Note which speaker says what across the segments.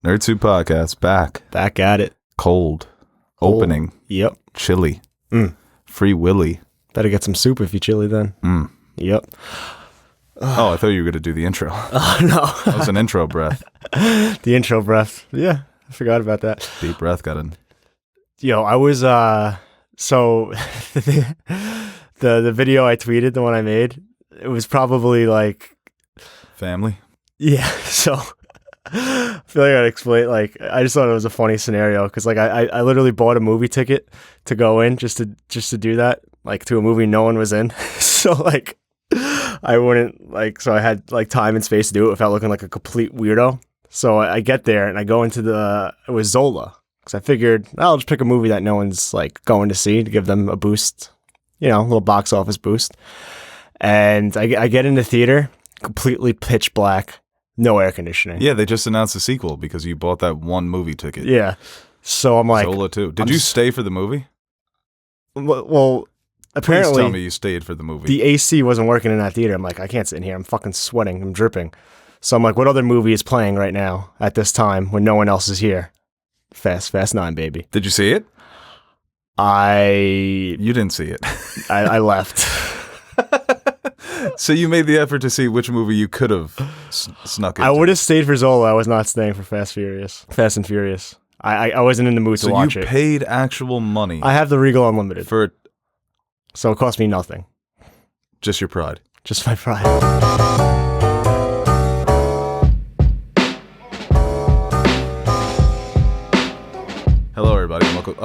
Speaker 1: Nerd Soup Podcast,
Speaker 2: Back at it.
Speaker 1: Cold. Opening.
Speaker 2: Yep.
Speaker 1: Chili.
Speaker 2: Mm.
Speaker 1: Free Willy.
Speaker 2: Better get some soup if you chili then.
Speaker 1: Mm.
Speaker 2: Yep.
Speaker 1: Oh, I thought you were going to do the intro.
Speaker 2: Oh, no.
Speaker 1: That was an intro breath.
Speaker 2: The intro breath. Yeah, I forgot about that.
Speaker 1: Deep breath got in.
Speaker 2: Yo, I was, so the video I tweeted, the one I made, it was probably like...
Speaker 1: Family?
Speaker 2: Yeah, so... I feel like I'd explain, like, I just thought it was a funny scenario, because, like, I literally bought a movie ticket to go in just to do that, like, to a movie no one was in. So, like, I wouldn't, like, so I had, like, time and space to do it without looking like a complete weirdo. So I get there, and I go into it was Zola, because I figured, I'll just pick a movie that no one's, like, going to see to give them a boost, you know, a little box office boost. And I get in the theater, completely pitch black. No air conditioning.
Speaker 1: Yeah, they just announced a sequel because you bought that one movie ticket.
Speaker 2: Yeah. So I'm like...
Speaker 1: Zola 2. Did you stay for the movie?
Speaker 2: Well, apparently...
Speaker 1: Please tell me you stayed for the movie.
Speaker 2: The AC wasn't working in that theater. I'm like, I can't sit in here. I'm fucking sweating. I'm dripping. So I'm like, what other movie is playing right now at this time when no one else is here? Fast 9, baby.
Speaker 1: Did you see it? You didn't see it.
Speaker 2: I left.
Speaker 1: So you made the effort to see which movie you could have snuck into.
Speaker 2: I would have stayed for Zola. I was not staying for Fast and Furious. I wasn't in the mood to watch it.
Speaker 1: So you paid actual money.
Speaker 2: I have the Regal Unlimited.
Speaker 1: For
Speaker 2: so it cost me nothing.
Speaker 1: Just your pride.
Speaker 2: Just my pride.
Speaker 1: Hello, everybody. Welcome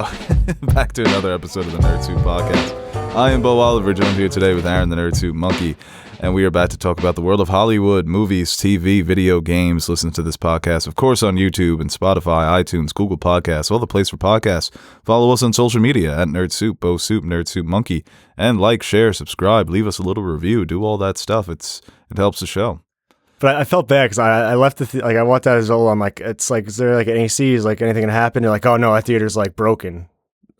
Speaker 1: back to another episode of the Nerd Soup Podcast. I am Bo Oliver, joined here today with Aaron the Nerd Soup Monkey, and we are about to talk about the world of Hollywood, movies, TV, video games. Listen to this podcast, of course, on YouTube and Spotify, iTunes, Google Podcasts, all the place for podcasts. Follow us on social media at Nerd Soup, Bo Soup, Nerd Soup Monkey, and like, share, subscribe, leave us a little review, do all that stuff. It helps the show.
Speaker 2: But I felt bad because I left like I walked out of Zola. I'm like, it's like, is there like an AC? Is like anything gonna happen? They're like, oh no, that theater's like broken.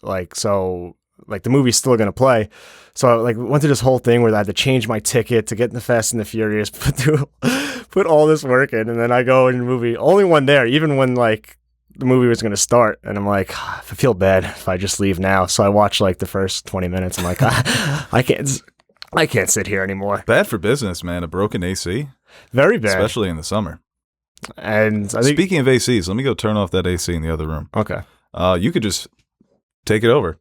Speaker 2: Like, so like the movie's still gonna play. So I like went through this whole thing where I had to change my ticket to get in the Fast and the Furious, put all this work in, and then I go in the movie. Only one there, even when like the movie was gonna start, and I'm like, I feel bad if I just leave now. So I watched like the first 20 minutes. I'm like, I can't sit here anymore.
Speaker 1: Bad for business, man. A broken AC.
Speaker 2: Very bad.
Speaker 1: Especially in the summer.
Speaker 2: And I think,
Speaker 1: speaking of ACs, let me go turn off that AC in the other room.
Speaker 2: Okay.
Speaker 1: You could just take it over.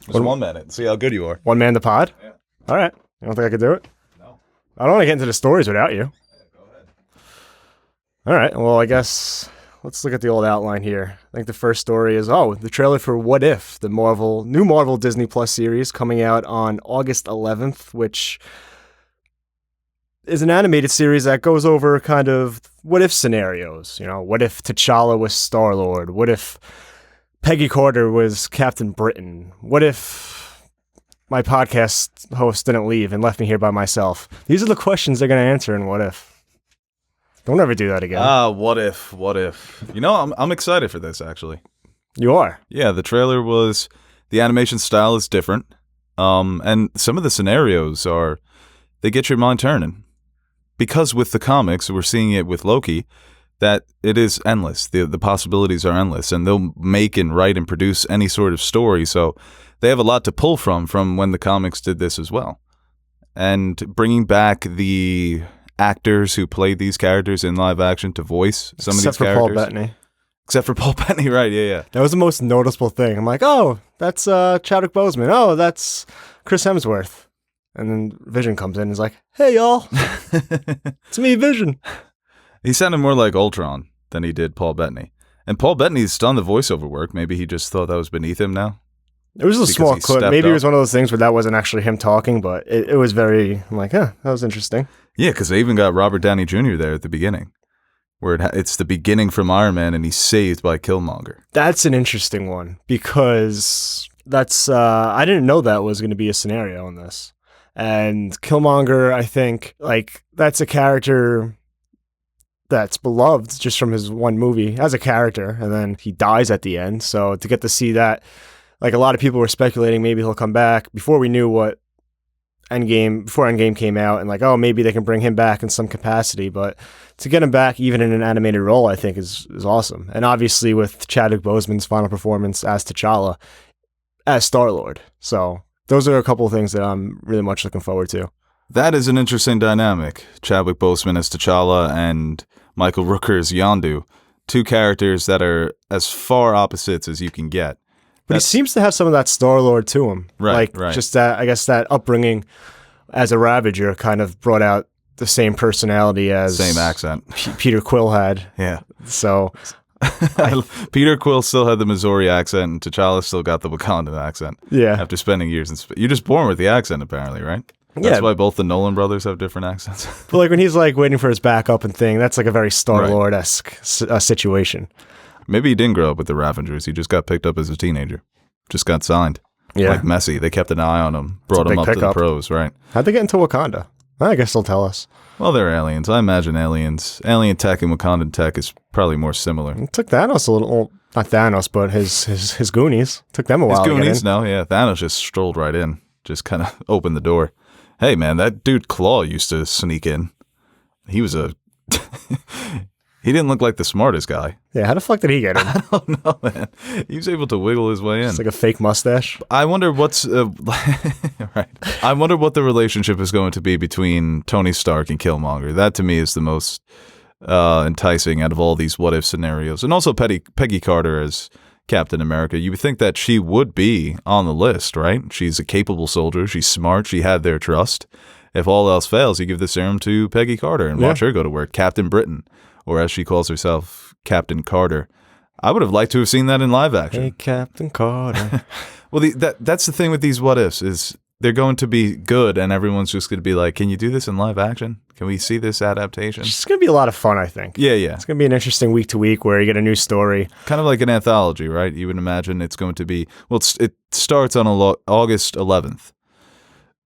Speaker 1: Just one minute. See how good you are.
Speaker 2: One man the pod?
Speaker 1: Yeah.
Speaker 2: All right. You don't think I could do it?
Speaker 1: No.
Speaker 2: I don't want to get into the stories without you.
Speaker 1: Yeah, go ahead.
Speaker 2: All right. Well, I guess let's look at the old outline here. I think the first story is, the trailer for What If, the new Marvel Disney Plus series coming out on August 11th, which is an animated series that goes over kind of what if scenarios. You know, what if T'Challa was Star-Lord? What if Peggy Carter was Captain Britain? What if my podcast host didn't leave and left me here by myself? These are the questions they're going to answer in What If. Don't ever do that again.
Speaker 1: What if? You know, I'm excited for this, actually.
Speaker 2: You are?
Speaker 1: Yeah, the trailer was... The animation style is different. And some of the scenarios they get your mind turning. Because with the comics, we're seeing it with Loki, that it is endless. The possibilities are endless, and they'll make and write and produce any sort of story. So they have a lot to pull from when the comics did this as well. And bringing back the actors who played these characters in live action to voice some of these characters.
Speaker 2: Except for Paul Bettany.
Speaker 1: Except for Paul Bettany, right, yeah.
Speaker 2: That was the most noticeable thing. I'm like, oh, that's Chadwick Boseman. Oh, that's Chris Hemsworth. And then Vision comes in and is like, hey, y'all. It's me, Vision.
Speaker 1: He sounded more like Ultron than he did Paul Bettany. And Paul Bettany's done the voiceover work. Maybe he just thought that was beneath him now.
Speaker 2: It was a small clip. Maybe it was one of those things where that wasn't actually him talking, but it was very, I'm like, that was interesting.
Speaker 1: Yeah, because they even got Robert Downey Jr. there at the beginning, where it's the beginning from Iron Man, and he's saved by Killmonger.
Speaker 2: That's an interesting one, because that's, I didn't know that was going to be a scenario in this. And Killmonger, I think, like, that's a character that's beloved just from his one movie as a character, and then he dies at the end. So to get to see that, like, a lot of people were speculating maybe he'll come back before we knew what before Endgame came out, and like, oh, maybe they can bring him back in some capacity. But to get him back even in an animated role, I think is awesome. And obviously with Chadwick Boseman's final performance as T'Challa, as Star-Lord. So those are a couple of things that I'm really much looking forward to.
Speaker 1: That is an interesting dynamic. Chadwick Boseman as T'Challa and Michael Rooker as Yondu. Two characters that are as far opposites as you can get.
Speaker 2: But he seems to have some of that Star-Lord to him.
Speaker 1: Right,
Speaker 2: like, just that, I guess that upbringing as a Ravager kind of brought out the same personality as...
Speaker 1: Same accent.
Speaker 2: Peter Quill had.
Speaker 1: Yeah.
Speaker 2: So...
Speaker 1: Peter Quill still had the Missouri accent, and T'Challa still got the Wakandan accent.
Speaker 2: Yeah.
Speaker 1: After spending years in You're just born with the accent, apparently, right? That's why both the Nolan brothers have different accents.
Speaker 2: But like when he's like waiting for his backup and thing, that's like a very Star-Lord-esque situation.
Speaker 1: Maybe he didn't grow up with the Ravengers. He just got picked up as a teenager. Just got signed.
Speaker 2: Yeah.
Speaker 1: Like Messi. They kept an eye on him. Brought him up to the pros, right?
Speaker 2: How'd they get into Wakanda? I guess they'll tell us.
Speaker 1: Well, they're aliens. I imagine aliens. Alien tech and Wakandan tech is probably more similar.
Speaker 2: It took Thanos a little... Well, not Thanos, but his Goonies. Took them a while
Speaker 1: His
Speaker 2: to get
Speaker 1: Goonies,
Speaker 2: in.
Speaker 1: no, yeah. Thanos just strolled right in. Just kind of opened the door. Hey, man, that dude Claw used to sneak in. He was a... He didn't look like the smartest guy.
Speaker 2: Yeah, how the fuck did he get in?
Speaker 1: I don't know, man. He was able to wiggle his way in.
Speaker 2: It's like a fake mustache.
Speaker 1: I wonder what's... right. I wonder what the relationship is going to be between Tony Stark and Killmonger. That, to me, is the most enticing out of all these what-if scenarios. And also Peggy Carter as Captain America. You would think that she would be on the list, right? She's a capable soldier. She's smart. She had their trust. If all else fails, you give the serum to Peggy Carter and watch her go to work. Captain Britain, or as she calls herself, Captain Carter. I would have liked to have seen that in live action.
Speaker 2: Hey, Captain Carter.
Speaker 1: Well, that's the thing with these what-ifs is they're going to be good, and everyone's just going to be like, can you do this in live action? Can we see this adaptation?
Speaker 2: It's going to be a lot of fun, I think.
Speaker 1: Yeah.
Speaker 2: It's going to be an interesting week to week where you get a new story.
Speaker 1: Kind of like an anthology, right? You would imagine it's going to be... Well, it starts on August 11th.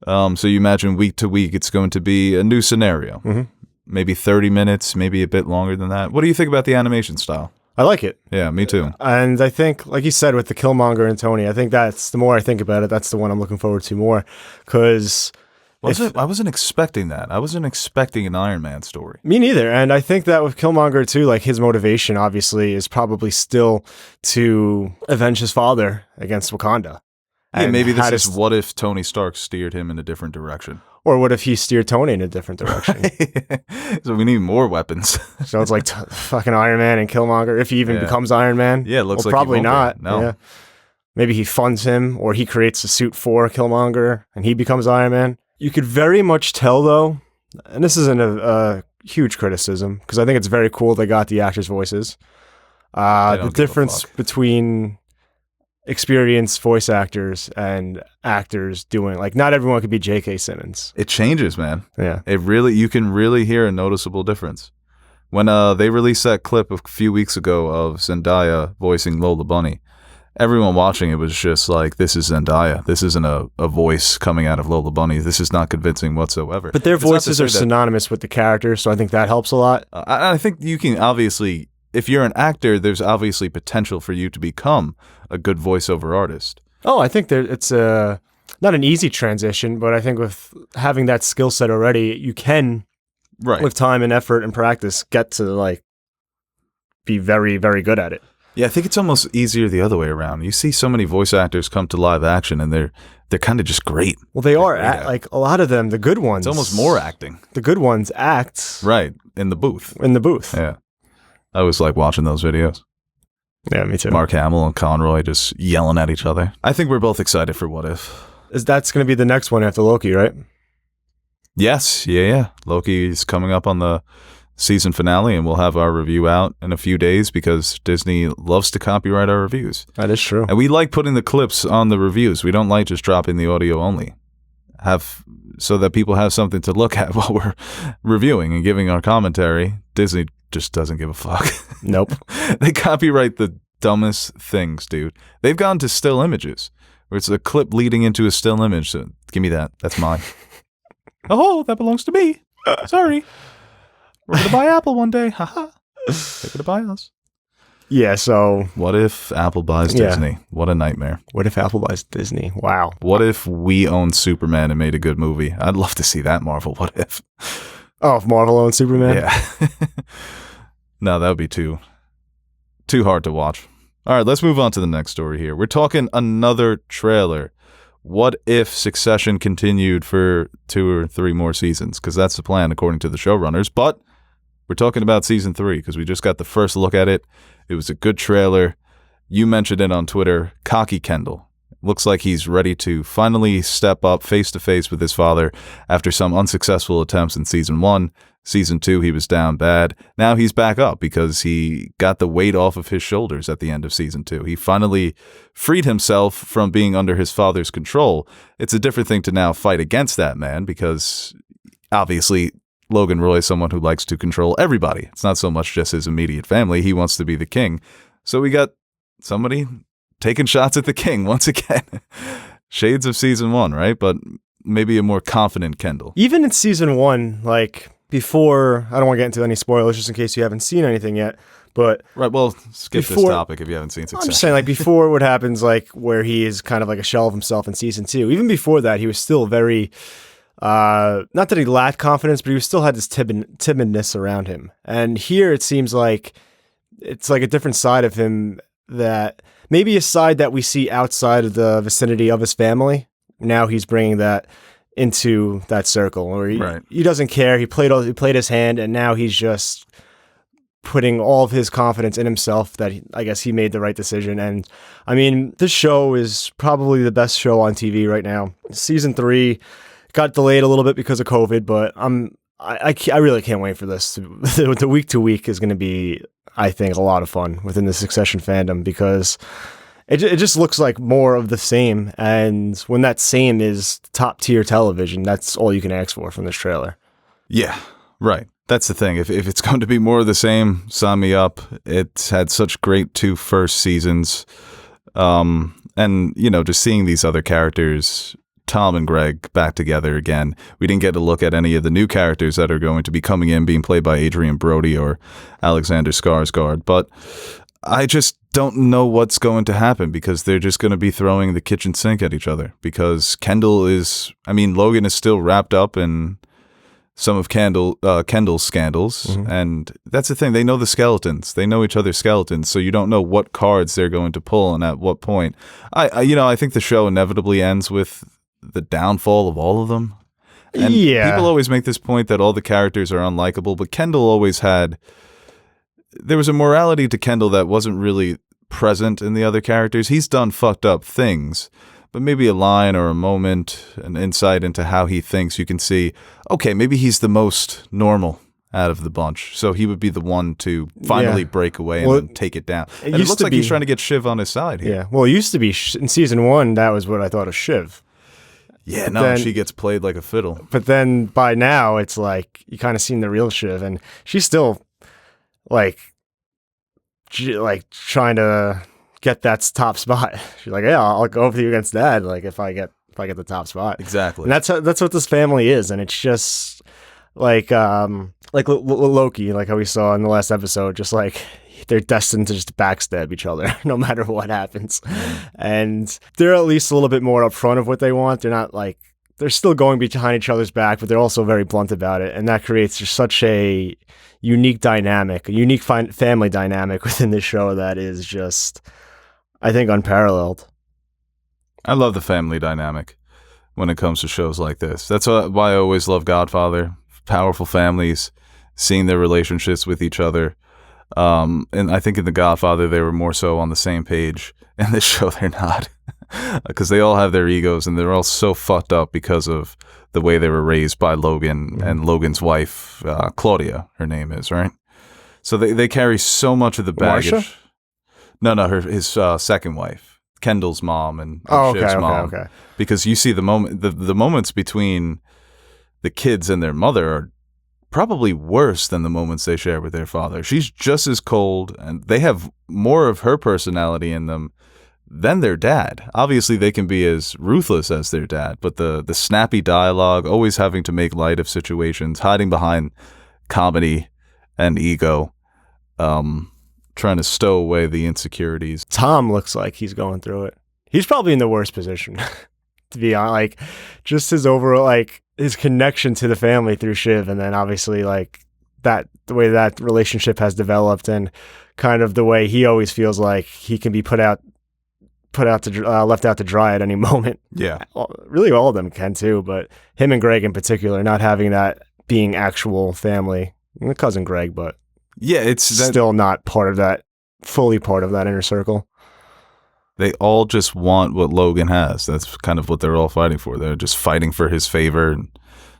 Speaker 1: So you imagine week to week it's going to be a new scenario.
Speaker 2: Mm-hmm.
Speaker 1: Maybe 30 minutes, maybe a bit longer than that. What do you think about the animation style?
Speaker 2: I like it.
Speaker 1: Yeah, me too.
Speaker 2: And I think, like you said, with the Killmonger and Tony, I think that's, the more I think about it, that's the one I'm looking forward to more. Because...
Speaker 1: I wasn't expecting that. I wasn't expecting an Iron Man story.
Speaker 2: Me neither. And I think that with Killmonger, too, like his motivation, obviously, is probably still to avenge his father against Wakanda.
Speaker 1: Yeah,
Speaker 2: And
Speaker 1: maybe
Speaker 2: how
Speaker 1: this
Speaker 2: to
Speaker 1: is what if Tony Stark steered him in a different direction.
Speaker 2: Or what if he steered Tony in a different direction?
Speaker 1: So we need more weapons.
Speaker 2: So it's like fucking Iron Man and Killmonger, if he even becomes Iron Man.
Speaker 1: Yeah, it looks like he
Speaker 2: probably
Speaker 1: won't be.
Speaker 2: not.
Speaker 1: No.
Speaker 2: Yeah. Maybe he funds him, or he creates a suit for Killmonger, and he becomes Iron Man. You could very much tell, though, and this isn't a huge criticism, because I think it's very cool they got the actors' voices. The difference between experienced voice actors and actors doing, like, not everyone could be J.K. Simmons.
Speaker 1: It changes, man.
Speaker 2: Yeah.
Speaker 1: You can really hear a noticeable difference. When they released that clip a few weeks ago of Zendaya voicing Lola Bunny, everyone watching it was just like, this is Zendaya. This isn't a voice coming out of Lola Bunny. This is not convincing whatsoever.
Speaker 2: But their voices are synonymous with the character, so I think that helps a lot.
Speaker 1: I think you can obviously, if you're an actor, there's obviously potential for you to become a good voiceover artist.
Speaker 2: Oh, I think it's not an easy transition, but I think with having that skill set already, you can, with time and effort and practice, get to like be very, very good at it.
Speaker 1: Yeah, I think it's almost easier the other way around. You see so many voice actors come to live action, and they're kind of just great.
Speaker 2: Well, they are like a lot of them. The good ones.
Speaker 1: It's almost more acting.
Speaker 2: The good ones act
Speaker 1: right in the booth.
Speaker 2: Yeah,
Speaker 1: I always like watching those videos.
Speaker 2: Yeah, me too.
Speaker 1: Mark Hamill and Conroy just yelling at each other. I think we're both excited for What If.
Speaker 2: That's going to be the next one after Loki, right?
Speaker 1: Yes, yeah. Loki is coming up on the season finale, and we'll have our review out in a few days because Disney loves to copyright our reviews.
Speaker 2: That is true.
Speaker 1: And we like putting the clips on the reviews. We don't like just dropping the audio only. So that people have something to look at while we're reviewing and giving our commentary. Disney just doesn't give a fuck.
Speaker 2: Nope.
Speaker 1: They copyright the dumbest things, dude. They've gone to still images, where it's a clip leading into a still image. So give me that. That's mine. Oh, that belongs to me. Sorry. We're going to buy Apple one day. Haha. They're going to buy us.
Speaker 2: Yeah, so
Speaker 1: What if Apple buys
Speaker 2: Yeah.
Speaker 1: Disney? What a nightmare.
Speaker 2: what if Apple buys Disney? Wow.
Speaker 1: What if we owned Superman and made a good movie? I'd love to see that, Marvel. What if?
Speaker 2: Oh, if Marvel owns Superman?
Speaker 1: Yeah. No, that would be too hard to watch. All right, let's move on to the next story here. We're talking another trailer. What if Succession continued for 2 or 3 more seasons? Because that's the plan, according to the showrunners. But we're talking about season 3 because we just got the first look at it. It was a good trailer. You mentioned it on Twitter. Cocky Kendall. Looks like he's ready to finally step up face to face with his father after some unsuccessful attempts in season 1. Season 2, he was down bad. Now he's back up because he got the weight off of his shoulders at the end of season 2. He finally freed himself from being under his father's control. It's a different thing to now fight against that man because obviously Logan Roy is someone who likes to control everybody. It's not so much just his immediate family. He wants to be the king. So we got somebody taking shots at the king once again. Shades of season 1, right? But maybe a more confident Kendall.
Speaker 2: Even in season 1, like before, I don't want to get into any spoilers just in case you haven't seen anything yet, but
Speaker 1: Right, well, skip this
Speaker 2: Before-
Speaker 1: topic if you haven't seen Succession.
Speaker 2: I'm just saying, like, before what happens, like, where he is kind of like a shell of himself in season 2, even before that, he was still very, not that he lacked confidence, but he still had this timidness around him. And here it seems like it's like a different side of him that maybe a side that we see outside of the vicinity of his family. Now he's bringing that into that circle where
Speaker 1: Right.
Speaker 2: he doesn't care. He played his hand, and now he's just putting all of his confidence in himself that I guess he made the right decision. And I mean, this show is probably the best show on TV right now. Season 3 got delayed a little bit because of COVID, but I really can't wait for this. The week to week is going to be, I think, a lot of fun within the Succession fandom because it just looks like more of the same. And when that same is top tier television, that's all you can ask for from this trailer.
Speaker 1: Yeah, right. That's the thing. If it's going to be more of the same, sign me up. It's had such great 2 first seasons. And, you know, just seeing these other characters, Tom and Greg, back together again. We didn't get to look at any of the new characters that are going to be coming in, being played by Adrian Brody or Alexander Skarsgård. But I just don't know what's going to happen because they're just going to be throwing the kitchen sink at each other because Logan is still wrapped up in some of Kendall's scandals.
Speaker 2: Mm-hmm.
Speaker 1: And that's the thing. They know the skeletons. They know each other's skeletons. So you don't know what cards they're going to pull and at what point. I think the show inevitably ends with the downfall of all of them. And
Speaker 2: Yeah.
Speaker 1: people always make this point that all the characters are unlikable, but Kendall always there was a morality to Kendall that wasn't really present in the other characters. He's done fucked up things, but maybe a line or a moment, an insight into how he thinks, you can see, okay, maybe he's the most normal out of the bunch. So he would be the one to finally break away and then take it down. And it
Speaker 2: used
Speaker 1: looks
Speaker 2: to
Speaker 1: like he's
Speaker 2: be-
Speaker 1: trying to get Shiv on his side here.
Speaker 2: Yeah. Well, it used to be in season 1, that was what I thought of Shiv.
Speaker 1: Yeah,
Speaker 2: then-
Speaker 1: she gets played like a fiddle.
Speaker 2: But then by now, it's like you kind of seen the real Shiv, and she's still like trying to get that top spot. She's like, yeah, I'll go with you against Dad. Like if I get the top spot,
Speaker 1: Exactly.
Speaker 2: and that's what this family is, and it's just like Loki, like how we saw in the last episode, just like they're destined to just backstab each other no matter what happens. And they're at least a little bit more upfront of what they want. They're not like, they're still going behind each other's back, but they're also very blunt about it. And that creates just such a unique dynamic, a unique family dynamic within this show that is just, I think, unparalleled.
Speaker 1: I love the family dynamic when it comes to shows like this. That's why I always love Godfather. Powerful families, seeing their relationships with each other. And I think in The Godfather, they were more so on the same page. In this show, they're not. Because they all have their egos, and they're all so fucked up because of the way they were raised by Logan and Logan's wife, Claudia, her name is, right? So they carry so much of the baggage.
Speaker 2: Marsha?
Speaker 1: No, his second wife, Kendall's mom and Shiv's mom.
Speaker 2: Okay.
Speaker 1: Because you see the moments between the kids and their mother are probably worse than the moments they share with their father. She's just as cold, and they have more of her personality in them than their dad. Obviously, they can be as ruthless as their dad, but the snappy dialogue, always having to make light of situations, hiding behind comedy and ego, trying to stow away the insecurities.
Speaker 2: Tom looks like he's going through it. He's probably in the worst position, to be honest. Like, just his overall, like, his connection to the family through Shiv, and then obviously, like, the way that relationship has developed, and kind of the way he always feels like he can be left out to dry at any moment.
Speaker 1: Yeah.
Speaker 2: Really, all of them can too, but him and Greg in particular, not having that being actual family. My cousin Greg, but
Speaker 1: yeah, it's
Speaker 2: still not fully part of that inner circle.
Speaker 1: They all just want what Logan has. That's kind of what they're all fighting for. They're just fighting for his favor and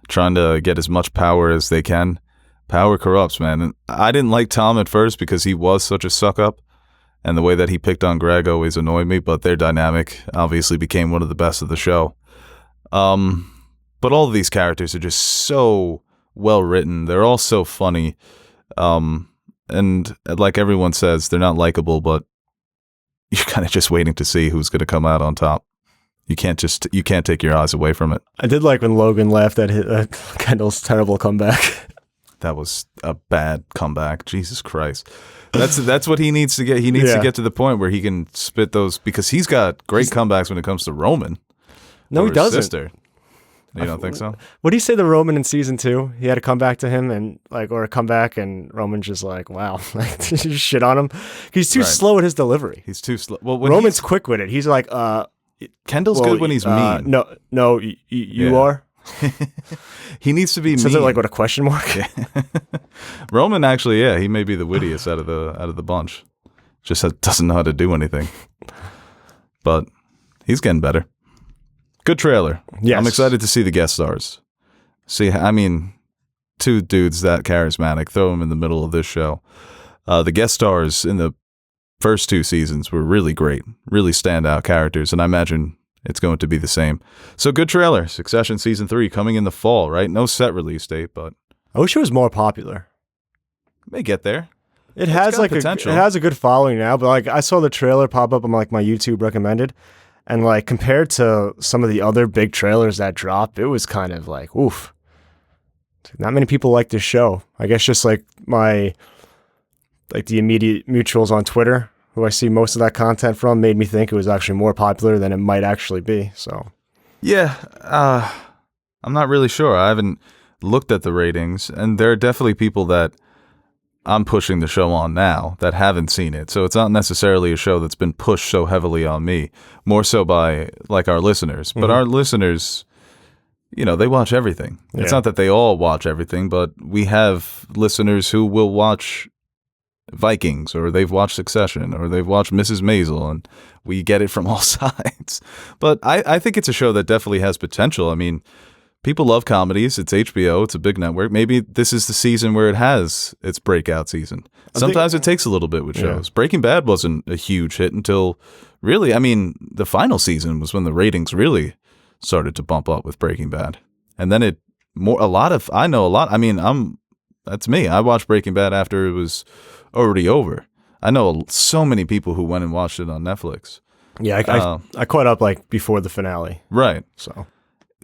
Speaker 1: trying to get as much power as they can. Power corrupts, man. And I didn't like Tom at first because he was such a suck-up, and the way that he picked on Greg always annoyed me, but their dynamic obviously became one of the best of the show. But all of these characters are just so well written. They're all so funny. And like everyone says, they're not likable, but you're kind of just waiting to see who's going to come out on top. You can't take your eyes away from it.
Speaker 2: I did like when Logan laughed at Kendall's terrible comeback.
Speaker 1: That was a bad comeback. Jesus Christ. That's what he needs to get. He needs to get to the point where he can spit those, because he's got great comebacks when it comes to Roman.
Speaker 2: No, he doesn't.
Speaker 1: Sister. You don't think so?
Speaker 2: What do you say to Roman in season 2? He had to come back to him or a comeback, and Roman's just like, wow, like, just shit on him. He's too slow at his delivery.
Speaker 1: He's too slow. Well,
Speaker 2: Roman's quick with it. He's like,
Speaker 1: Kendall's good when he's mean.
Speaker 2: No, you are.
Speaker 1: He needs to be mean.
Speaker 2: Says it like with a question mark.
Speaker 1: Yeah. Roman actually, he may be the wittiest out of the bunch. Just doesn't know how to do anything. But he's getting better. Good trailer.
Speaker 2: Yes.
Speaker 1: I'm excited to see the guest stars. Two dudes that charismatic, throw them in the middle of this show. The guest stars in the first 2 seasons were really great, really standout characters, and I imagine it's going to be the same. So good trailer. Succession season 3 coming in the fall, right? No set release date, but
Speaker 2: I wish it was more popular.
Speaker 1: May get there.
Speaker 2: It has like potential. It has a good following now, but like I saw the trailer pop up on like my YouTube recommended, and like compared to some of the other big trailers that dropped, it was kind of like, oof. Not many people like this show. I guess just like the immediate mutuals on Twitter, who I see most of that content from, made me think it was actually more popular than it might actually be. So,
Speaker 1: yeah, I'm not really sure. I haven't looked at the ratings, and there are definitely people that I'm pushing the show on now that haven't seen it. So it's not necessarily a show that's been pushed so heavily on me, more so by like our listeners. But our listeners, they watch everything. Yeah. It's not that they all watch everything, but we have listeners who will watch Vikings, or they've watched Succession, or they've watched Mrs. Maisel, and we get it from all sides. But I think it's a show that definitely has potential. I mean, people love comedies. It's HBO. It's a big network. Maybe this is the season where it has its breakout season. Sometimes it takes a little bit with shows. Yeah. Breaking Bad wasn't a huge hit until really, the final season was when the ratings really started to bump up with Breaking Bad. And then that's me. I watched Breaking Bad after it was already over. I know so many people who went and watched it on Netflix.
Speaker 2: Yeah, I caught up like before the finale.
Speaker 1: Right.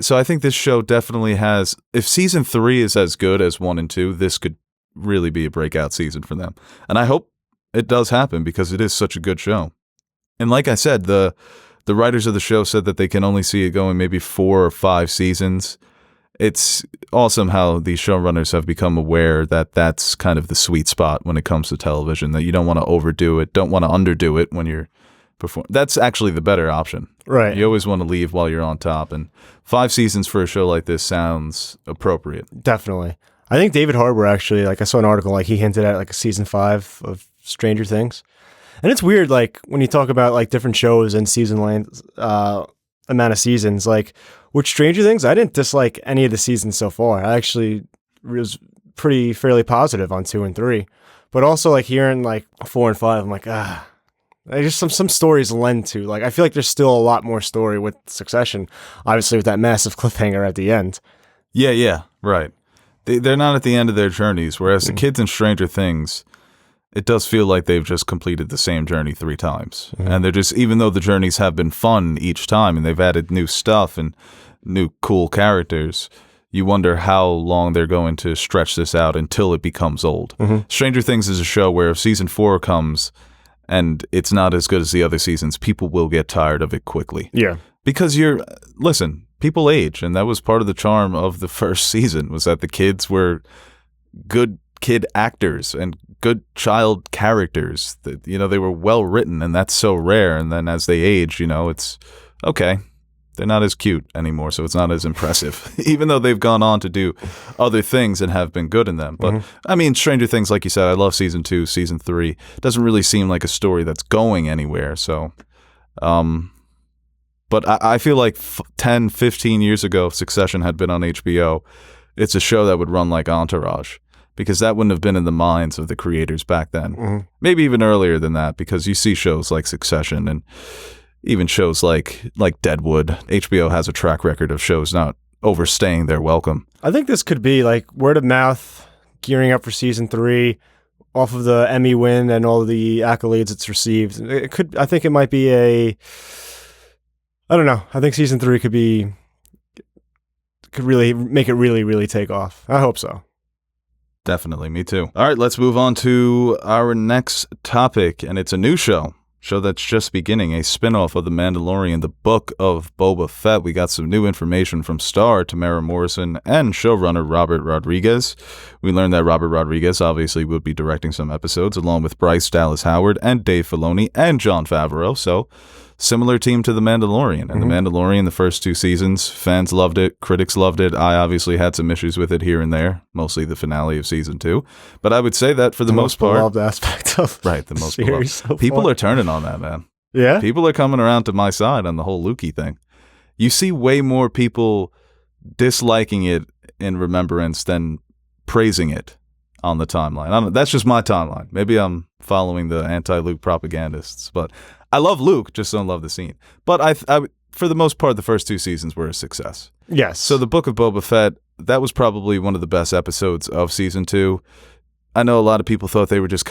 Speaker 1: So I think this show definitely has, if season 3 is as good as 1 and 2, this could really be a breakout season for them. And I hope it does happen because it is such a good show. And like I said, the writers of the show said that they can only see it going maybe 4 or 5 seasons. It's awesome how these showrunners have become aware that that's kind of the sweet spot when it comes to television, that you don't want to overdo it, don't want to underdo it when you're performing. That's actually the better option.
Speaker 2: Right.
Speaker 1: You always want to leave while you're on top, and 5 seasons for a show like this sounds appropriate.
Speaker 2: Definitely. I think David Harbour actually, like I saw an article, like he hinted at like a season 5 of Stranger Things. And it's weird, like when you talk about like different shows and season length, amount of seasons, like with Stranger Things, I didn't dislike any of the seasons so far. I actually was fairly positive on 2 and 3, but also like hearing like 4 and 5, I'm like, just some stories lend to, like, I feel like there's still a lot more story with Succession, obviously with that massive cliffhanger at the end.
Speaker 1: Yeah, right. They're not at the end of their journeys, whereas the kids in Stranger Things, it does feel like they've just completed the same journey 3 times. And they're just, even though the journeys have been fun each time and they've added new stuff and new cool characters, you wonder how long they're going to stretch this out until it becomes old. Stranger Things is a show where if season 4 comes and it's not as good as the other seasons, people will get tired of it quickly.
Speaker 2: Yeah.
Speaker 1: Because listen, people age, and that was part of the charm of the first season, was that the kids were good kid actors and good child characters. That, they were well written, and that's so rare. And then as they age, it's okay. They're not as cute anymore, so it's not as impressive, even though they've gone on to do other things and have been good in them. But, I mean, Stranger Things, like you said, I love season 2, season 3. Doesn't really seem like a story that's going anywhere. So, but I feel like 10, 15 years ago, if Succession had been on HBO, it's a show that would run like Entourage, because that wouldn't have been in the minds of the creators back then. Maybe even earlier than that, because you see shows like Succession and even shows like Deadwood. HBO has a track record of shows not overstaying their welcome.
Speaker 2: I think this could be like word of mouth, gearing up for season 3, off of the Emmy win and all the accolades it's received. I think it might be I don't know. I think season 3 could really make it really, really take off. I hope so.
Speaker 1: Definitely, me too. All right, let's move on to our next topic, and it's a new show that's just beginning, a spin-off of The Mandalorian, the Book of Boba Fett. We got some new information from star Tamara Morrison and showrunner Robert Rodriguez. We learned that Robert Rodriguez obviously would be directing some episodes, along with Bryce Dallas Howard and Dave Filoni and Jon Favreau, so similar team to The Mandalorian. And The Mandalorian, the first 2 seasons, fans loved it, critics loved it. I obviously had some issues with it here and there, mostly the finale of season 2. But I would say that for the most part,
Speaker 2: beloved aspect of
Speaker 1: the most
Speaker 2: series
Speaker 1: beloved. People are turning on that, man.
Speaker 2: Yeah?
Speaker 1: People are coming around to my side on the whole Lukey thing. You see way more people disliking it in remembrance than praising it on the timeline. That's just my timeline. Maybe I'm following the anti-Luke propagandists, but I love Luke, just don't love the scene. But I for the most part, the first 2 seasons were a success.
Speaker 2: Yes.
Speaker 1: So the Book of Boba Fett, that was probably one of the best episodes of season 2. I know a lot of people thought they were just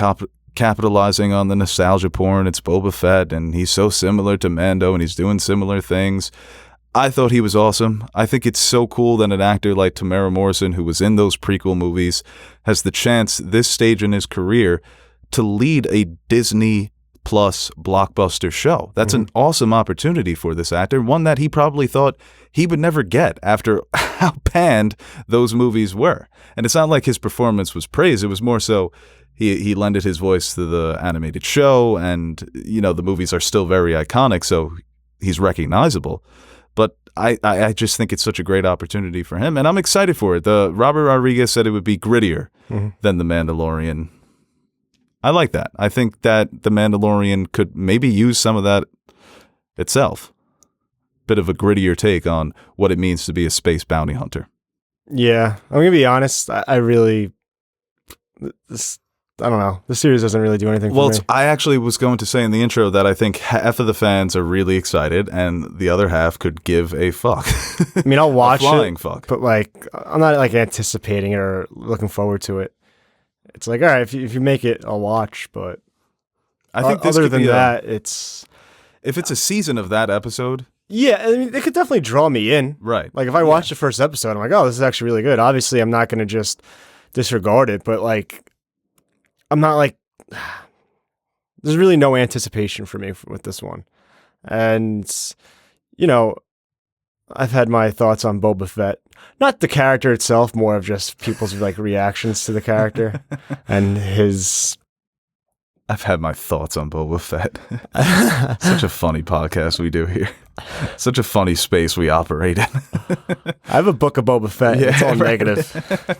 Speaker 1: capitalizing on the nostalgia porn. It's Boba Fett, and he's so similar to Mando, and he's doing similar things. I thought he was awesome. I think it's so cool that an actor like Tamara Morrison, who was in those prequel movies, has the chance this stage in his career to lead a Disney Plus blockbuster show. That's an awesome opportunity for this actor, one that he probably thought he would never get after how panned those movies were. And it's not like his performance was praised. It was more so he lended his voice to the animated show, and the movies are still very iconic, so he's recognizable. But I just think it's such a great opportunity for him, and I'm excited for it. Robert Rodriguez said it would be grittier than The Mandalorian. I like that. I think that The Mandalorian could maybe use some of that itself. Bit of a grittier take on what it means to be a space bounty hunter.
Speaker 2: Yeah, I'm going to be honest. I don't know. The series doesn't really do anything for me.
Speaker 1: I actually was going to say in the intro that I think half of the fans are really excited and the other half could give a fuck.
Speaker 2: I mean, I'll watch
Speaker 1: flying
Speaker 2: it,
Speaker 1: fuck.
Speaker 2: But I'm not anticipating it or looking forward to it. It's all right, if you make it, I'll watch. But
Speaker 1: I think this
Speaker 2: other
Speaker 1: could
Speaker 2: than
Speaker 1: be
Speaker 2: that, it's
Speaker 1: if it's a season of that episode.
Speaker 2: Yeah, I mean, it could definitely draw me in.
Speaker 1: Right.
Speaker 2: Like if I watch the first episode, I'm like, oh, this is actually really good. Obviously, I'm not going to just disregard it, but I'm not there's really no anticipation for me with this one. And, I've had my thoughts on Boba Fett. Not the character itself, more of just people's reactions to the character and his...
Speaker 1: I've had my thoughts on Boba Fett. Such a funny podcast we do here. Such a funny space we operate in.
Speaker 2: I have a book of Boba Fett. Yeah, it's all negative.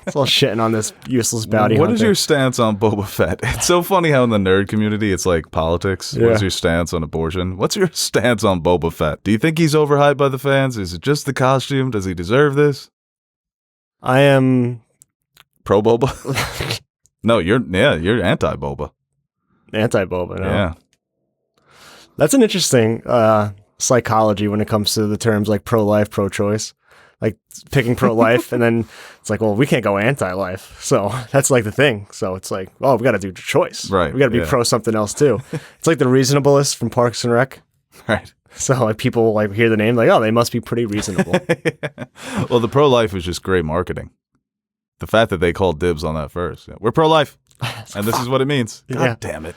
Speaker 2: It's all shitting on this useless bounty hunter.
Speaker 1: What is your stance on Boba Fett? It's so funny how in the nerd community it's like politics. Yeah. What is your stance on abortion? What's your stance on Boba Fett? Do you think he's overhyped by the fans? Is it just the costume? Does he deserve this?
Speaker 2: I am...
Speaker 1: Pro Boba? No, you're anti-Boba.
Speaker 2: Anti-Boba, no.
Speaker 1: Yeah.
Speaker 2: That's an interesting psychology when it comes to the terms like pro-life, pro-choice. Like picking pro-life, and then it's well, we can't go anti-life. So that's the thing. So it's we got to do choice.
Speaker 1: Right.
Speaker 2: We got to be pro something else too. It's like the reasonableist from Parks and Rec.
Speaker 1: Right.
Speaker 2: So like people like hear the name like, oh, they must be pretty reasonable.
Speaker 1: Well, the pro-life was just great marketing. The fact that they called dibs on that first. Yeah, we're pro-life, and this is what it means. God
Speaker 2: Yeah.
Speaker 1: damn it.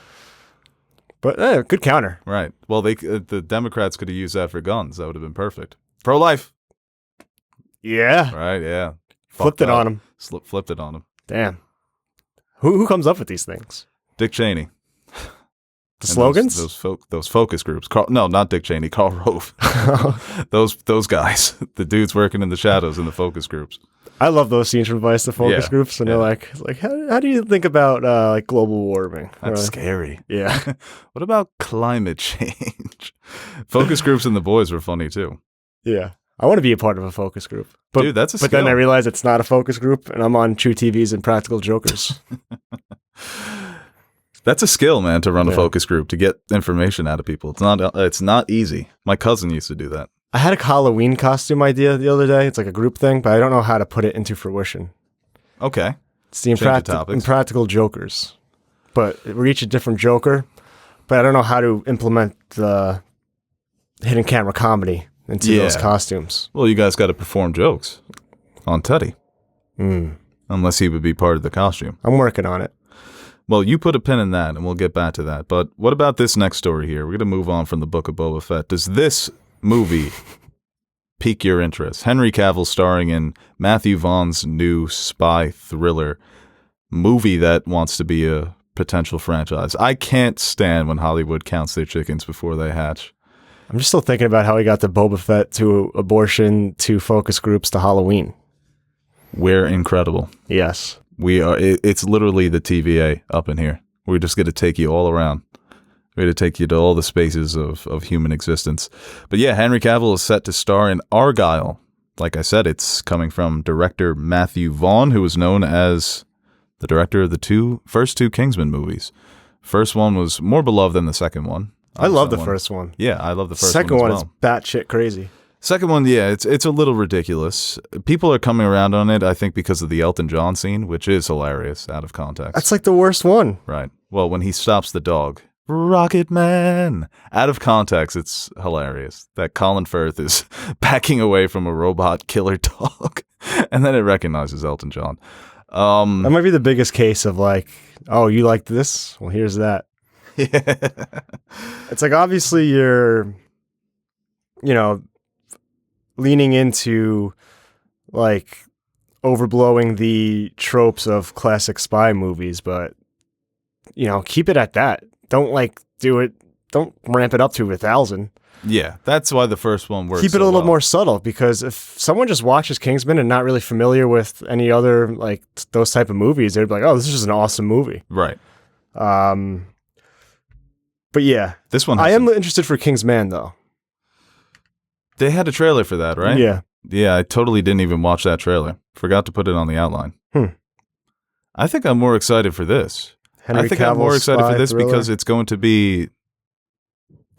Speaker 2: But good counter.
Speaker 1: Right. Well, the Democrats could have used that for guns. That would have been perfect. Pro-life.
Speaker 2: Yeah.
Speaker 1: Right, yeah.
Speaker 2: Flipped it on him.
Speaker 1: Flipped it on him.
Speaker 2: Damn. Who comes up with these things?
Speaker 1: Dick Cheney.
Speaker 2: The
Speaker 1: And
Speaker 2: slogans?
Speaker 1: those focus groups. No, not Dick Cheney. Karl Rove. those guys. The dudes working in the shadows in the focus groups.
Speaker 2: I love those scenes from Vice, the focus
Speaker 1: Yeah,
Speaker 2: groups, and
Speaker 1: yeah.
Speaker 2: they're like, how do you think about like global warming?
Speaker 1: That's
Speaker 2: Or,
Speaker 1: scary.
Speaker 2: yeah.
Speaker 1: What about climate change? Focus groups and the boys were funny too.
Speaker 2: Yeah. I want to be a part of a focus group. But,
Speaker 1: Dude, that's a
Speaker 2: But then I
Speaker 1: skill.
Speaker 2: realize it's not a focus group, and I'm on True TV's and Practical Jokers.
Speaker 1: That's a skill, man, to run a
Speaker 2: Yeah.
Speaker 1: focus group, to get information out of people. It's not easy. My cousin used to do that.
Speaker 2: I had a Halloween costume idea the other day. It's like a group thing, but I don't know how to put it into fruition.
Speaker 1: Okay.
Speaker 2: It's the
Speaker 1: Change the topics.
Speaker 2: Impractical Jokers. But we're each a different Joker, but I don't know how to implement the hidden camera comedy into those
Speaker 1: Yeah.
Speaker 2: costumes.
Speaker 1: Well, you guys got to perform jokes on Teddy,
Speaker 2: Mm.
Speaker 1: unless he would be part of the costume.
Speaker 2: I'm working on it.
Speaker 1: Well, you put a pin in that, and we'll get back to that. But what about this next story here? We're going to move on from the Book of Boba Fett. Does this movie pique your interest? Henry Cavill starring in Matthew Vaughn's new spy thriller movie that wants to be a potential franchise. I can't stand when Hollywood counts their chickens before they hatch.
Speaker 2: I'm just still thinking about how he got the Boba Fett to abortion to focus groups to Halloween.
Speaker 1: We're incredible.
Speaker 2: Yes.
Speaker 1: We are. It's literally the TVA up in here. We're just going to take you all around. We're going to take you to all the spaces of human existence. But yeah, Henry Cavill is set to star in Argylle. Like I said, it's coming from director Matthew Vaughn, who is known as the director of the first two Kingsman movies. First one was more beloved than the second one.
Speaker 2: I love the
Speaker 1: That one.
Speaker 2: first one.
Speaker 1: Yeah, I love the first
Speaker 2: Second
Speaker 1: one
Speaker 2: one
Speaker 1: as
Speaker 2: is
Speaker 1: well.
Speaker 2: batshit crazy.
Speaker 1: Second one, yeah, it's a little ridiculous. People are coming around on it, I think, because of the Elton John scene, which is hilarious out of context.
Speaker 2: That's like the worst one.
Speaker 1: Right. Well, when he stops the dog, Rocket Man. Out of context, it's hilarious that Colin Firth is backing away from a robot killer dog, and then it recognizes Elton John.
Speaker 2: That might be the biggest case of like, oh, you like this? Well, here's that. It's like obviously you're, leaning into like overblowing the tropes of classic spy movies, but keep it at that. Don't like do it. Don't ramp it up to 1,000.
Speaker 1: Yeah, that's why the first one works.
Speaker 2: Keep it
Speaker 1: so
Speaker 2: a little
Speaker 1: well.
Speaker 2: more subtle, because if someone just watches Kingsman and not really familiar with any other like those type of movies, they'd be like, "Oh, this is just an awesome movie."
Speaker 1: Right.
Speaker 2: But yeah,
Speaker 1: This one.
Speaker 2: I
Speaker 1: has
Speaker 2: am interested for Kingsman though.
Speaker 1: They had a trailer for that, right?
Speaker 2: Yeah.
Speaker 1: Yeah, I totally didn't even watch that trailer. Forgot to put it on the outline. I think I'm more excited for this.
Speaker 2: Henry
Speaker 1: I think I'm more
Speaker 2: Cavill's
Speaker 1: excited for
Speaker 2: spy
Speaker 1: this
Speaker 2: thriller.
Speaker 1: because it's going to be.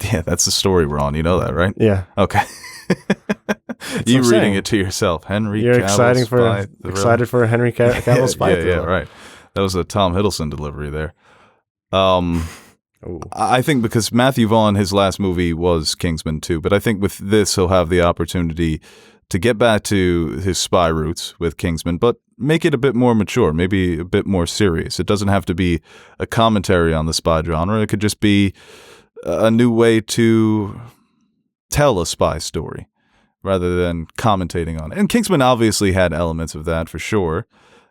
Speaker 1: Yeah, that's the story we're on. You know that, right?
Speaker 2: Yeah,
Speaker 1: Okay.
Speaker 2: what
Speaker 1: You
Speaker 2: I'm
Speaker 1: reading
Speaker 2: saying.
Speaker 1: it to yourself, Henry.
Speaker 2: you're
Speaker 1: Cavill's spy thriller.
Speaker 2: excited for a Henry Cavill's spy
Speaker 1: yeah,
Speaker 2: thriller.
Speaker 1: right. That was a Tom Hiddleston delivery there.
Speaker 2: Ooh.
Speaker 1: I think because Matthew Vaughn, his last movie was Kingsman 2, but I think with this he'll have the opportunity to get back to his spy roots with Kingsman, but make it a bit more mature, maybe a bit more serious. It doesn't have to be a commentary on the spy genre. It could just be a new way to tell a spy story rather than commentating on it. And Kingsman obviously had elements of that for sure.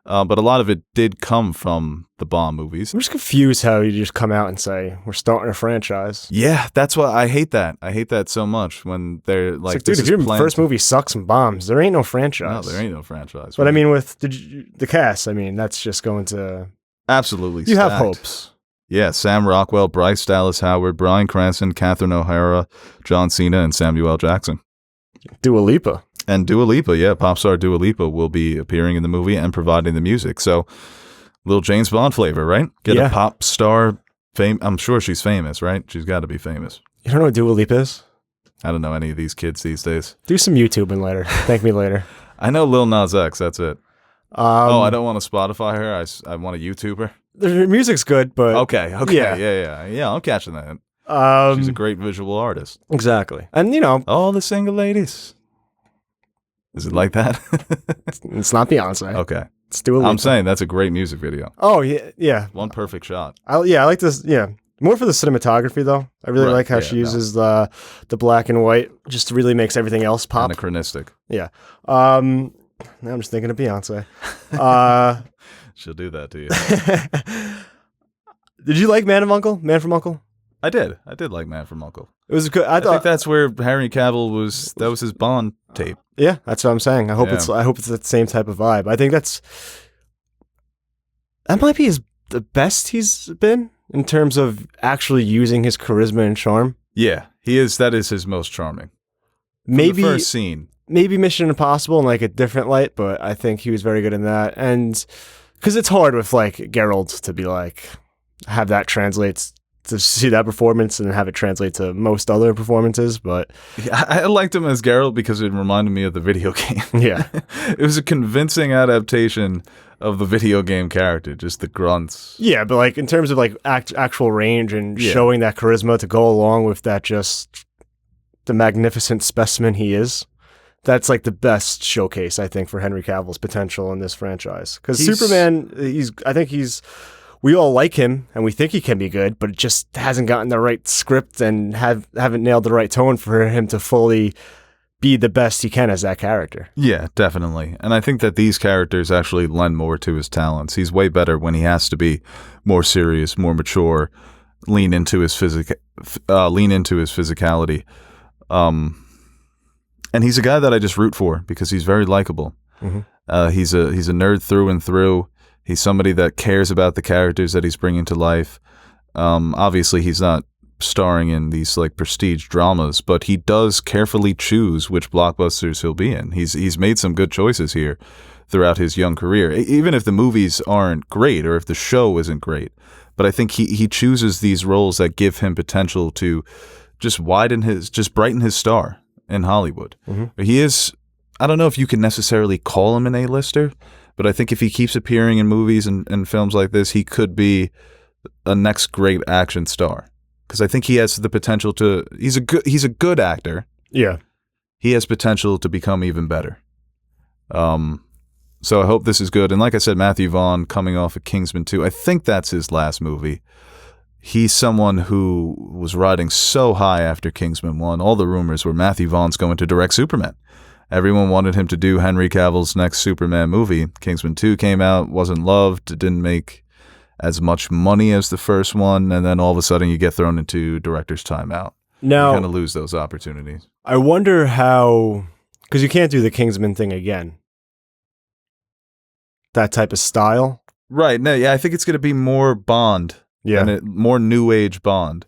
Speaker 1: But a lot of it did come from the Bond movies.
Speaker 2: I'm just confused how you just come out and say we're starting a franchise.
Speaker 1: Yeah, that's why I hate that. I hate that so much when they're like,
Speaker 2: It's like, dude,
Speaker 1: this
Speaker 2: if
Speaker 1: is
Speaker 2: your
Speaker 1: planned
Speaker 2: first movie sucks and bombs, there ain't no
Speaker 1: No,
Speaker 2: franchise.
Speaker 1: there ain't no franchise.
Speaker 2: But I mean, with the cast, I mean, that's just going to.
Speaker 1: absolutely.
Speaker 2: You have
Speaker 1: stacked.
Speaker 2: hopes.
Speaker 1: Yeah, Sam Rockwell, Bryce Dallas Howard, Bryan Cranston, Catherine O'Hara, John Cena, and Samuel L. Jackson.
Speaker 2: Dua Lipa.
Speaker 1: And Dua Lipa, yeah, pop star Dua Lipa will be appearing in the movie and providing the music. So, little James Bond flavor, right? Get
Speaker 2: Yeah.
Speaker 1: a pop star fame. I'm sure she's famous, right? She's got to be famous.
Speaker 2: You don't know what Dua Lipa is?
Speaker 1: I don't know any of these kids these days.
Speaker 2: Do some YouTubing later. Thank me later.
Speaker 1: I know Lil Nas X, that's it.
Speaker 2: Oh,
Speaker 1: I don't want to Spotify her. I want to YouTube her.
Speaker 2: The music's good, but
Speaker 1: Okay,
Speaker 2: Yeah.
Speaker 1: yeah. I'm catching that. She's a great visual artist.
Speaker 2: Exactly. And, you know,
Speaker 1: All the single ladies. Is it like that?
Speaker 2: it's not Beyonce.
Speaker 1: Okay.
Speaker 2: It's Dua Lipa.
Speaker 1: I'm saying that's a great music video.
Speaker 2: Oh, yeah. Yeah.
Speaker 1: One perfect shot.
Speaker 2: I like this. Yeah. More for the cinematography, though. I really
Speaker 1: Right,
Speaker 2: like how
Speaker 1: yeah,
Speaker 2: she uses the black and white. Just really makes everything else pop.
Speaker 1: Anachronistic.
Speaker 2: Yeah. Now I'm just thinking of Beyonce.
Speaker 1: She'll do that to you.
Speaker 2: Did you like Man from Uncle?
Speaker 1: I did. I did like Man from Uncle.
Speaker 2: It was good.
Speaker 1: I think that's where Henry Cavill was. That was his Bond tape.
Speaker 2: Yeah, that's what I'm saying. I hope
Speaker 1: Yeah.
Speaker 2: it's that same type of vibe. I think that might be the best he's been in terms of actually using his charisma and charm.
Speaker 1: Yeah, he is. That is his most charming. From
Speaker 2: Maybe
Speaker 1: the first scene.
Speaker 2: Maybe Mission Impossible in like a different light, but I think he was very good in that. And because it's hard with like Geralt to be like have that translates to see that performance and have it translate to most other performances. But
Speaker 1: Yeah, I liked him as Geralt because it reminded me of the video game.
Speaker 2: yeah,
Speaker 1: It was a convincing adaptation of the video game character, just the grunts.
Speaker 2: yeah, but like in terms of like actual range and
Speaker 1: Yeah.
Speaker 2: showing that charisma to go along with that, just the magnificent specimen he is. That's like the best showcase, I think, for Henry Cavill's potential in this franchise. Because Superman, we all like him and we think he can be good, but it just hasn't gotten the right script and haven't nailed the right tone for him to fully be the best he can as that character.
Speaker 1: Yeah, definitely. And I think that these characters actually lend more to his talents. He's way better when he has to be more serious, more mature, lean into his physicality. And he's a guy that I just root for because he's very likable.
Speaker 2: Mm-hmm.
Speaker 1: He's a nerd through and through. He's somebody that cares about the characters that he's bringing to life. Obviously, he's not starring in these like prestige dramas, but he does carefully choose which blockbusters he'll be in. He's made some good choices here throughout his young career, even if the movies aren't great or if the show isn't great. But I think he chooses these roles that give him potential to just brighten his star in Hollywood.
Speaker 2: Mm-hmm.
Speaker 1: He is, I don't know if you can necessarily call him an A-lister, but I think if he keeps appearing in movies and films like this, he could be a next great action star. Because I think he has the potential to. He's a good actor.
Speaker 2: Yeah.
Speaker 1: He has potential to become even better. So I hope this is good. And like I said, Matthew Vaughn coming off of Kingsman 2, I think that's his last movie. He's someone who was riding so high after Kingsman 1. All the rumors were Matthew Vaughn's going to direct Superman. Everyone wanted him to do Henry Cavill's next Superman movie. Kingsman 2 came out, wasn't loved, it didn't make as much money as the first one, and then all of a sudden you get thrown into director's timeout.
Speaker 2: Now,
Speaker 1: You kind of lose those opportunities.
Speaker 2: I wonder how, because you can't do the Kingsman thing again. That type of style.
Speaker 1: Right. No, yeah, I think it's going to be more Bond.
Speaker 2: Yeah.
Speaker 1: And more New Age Bond,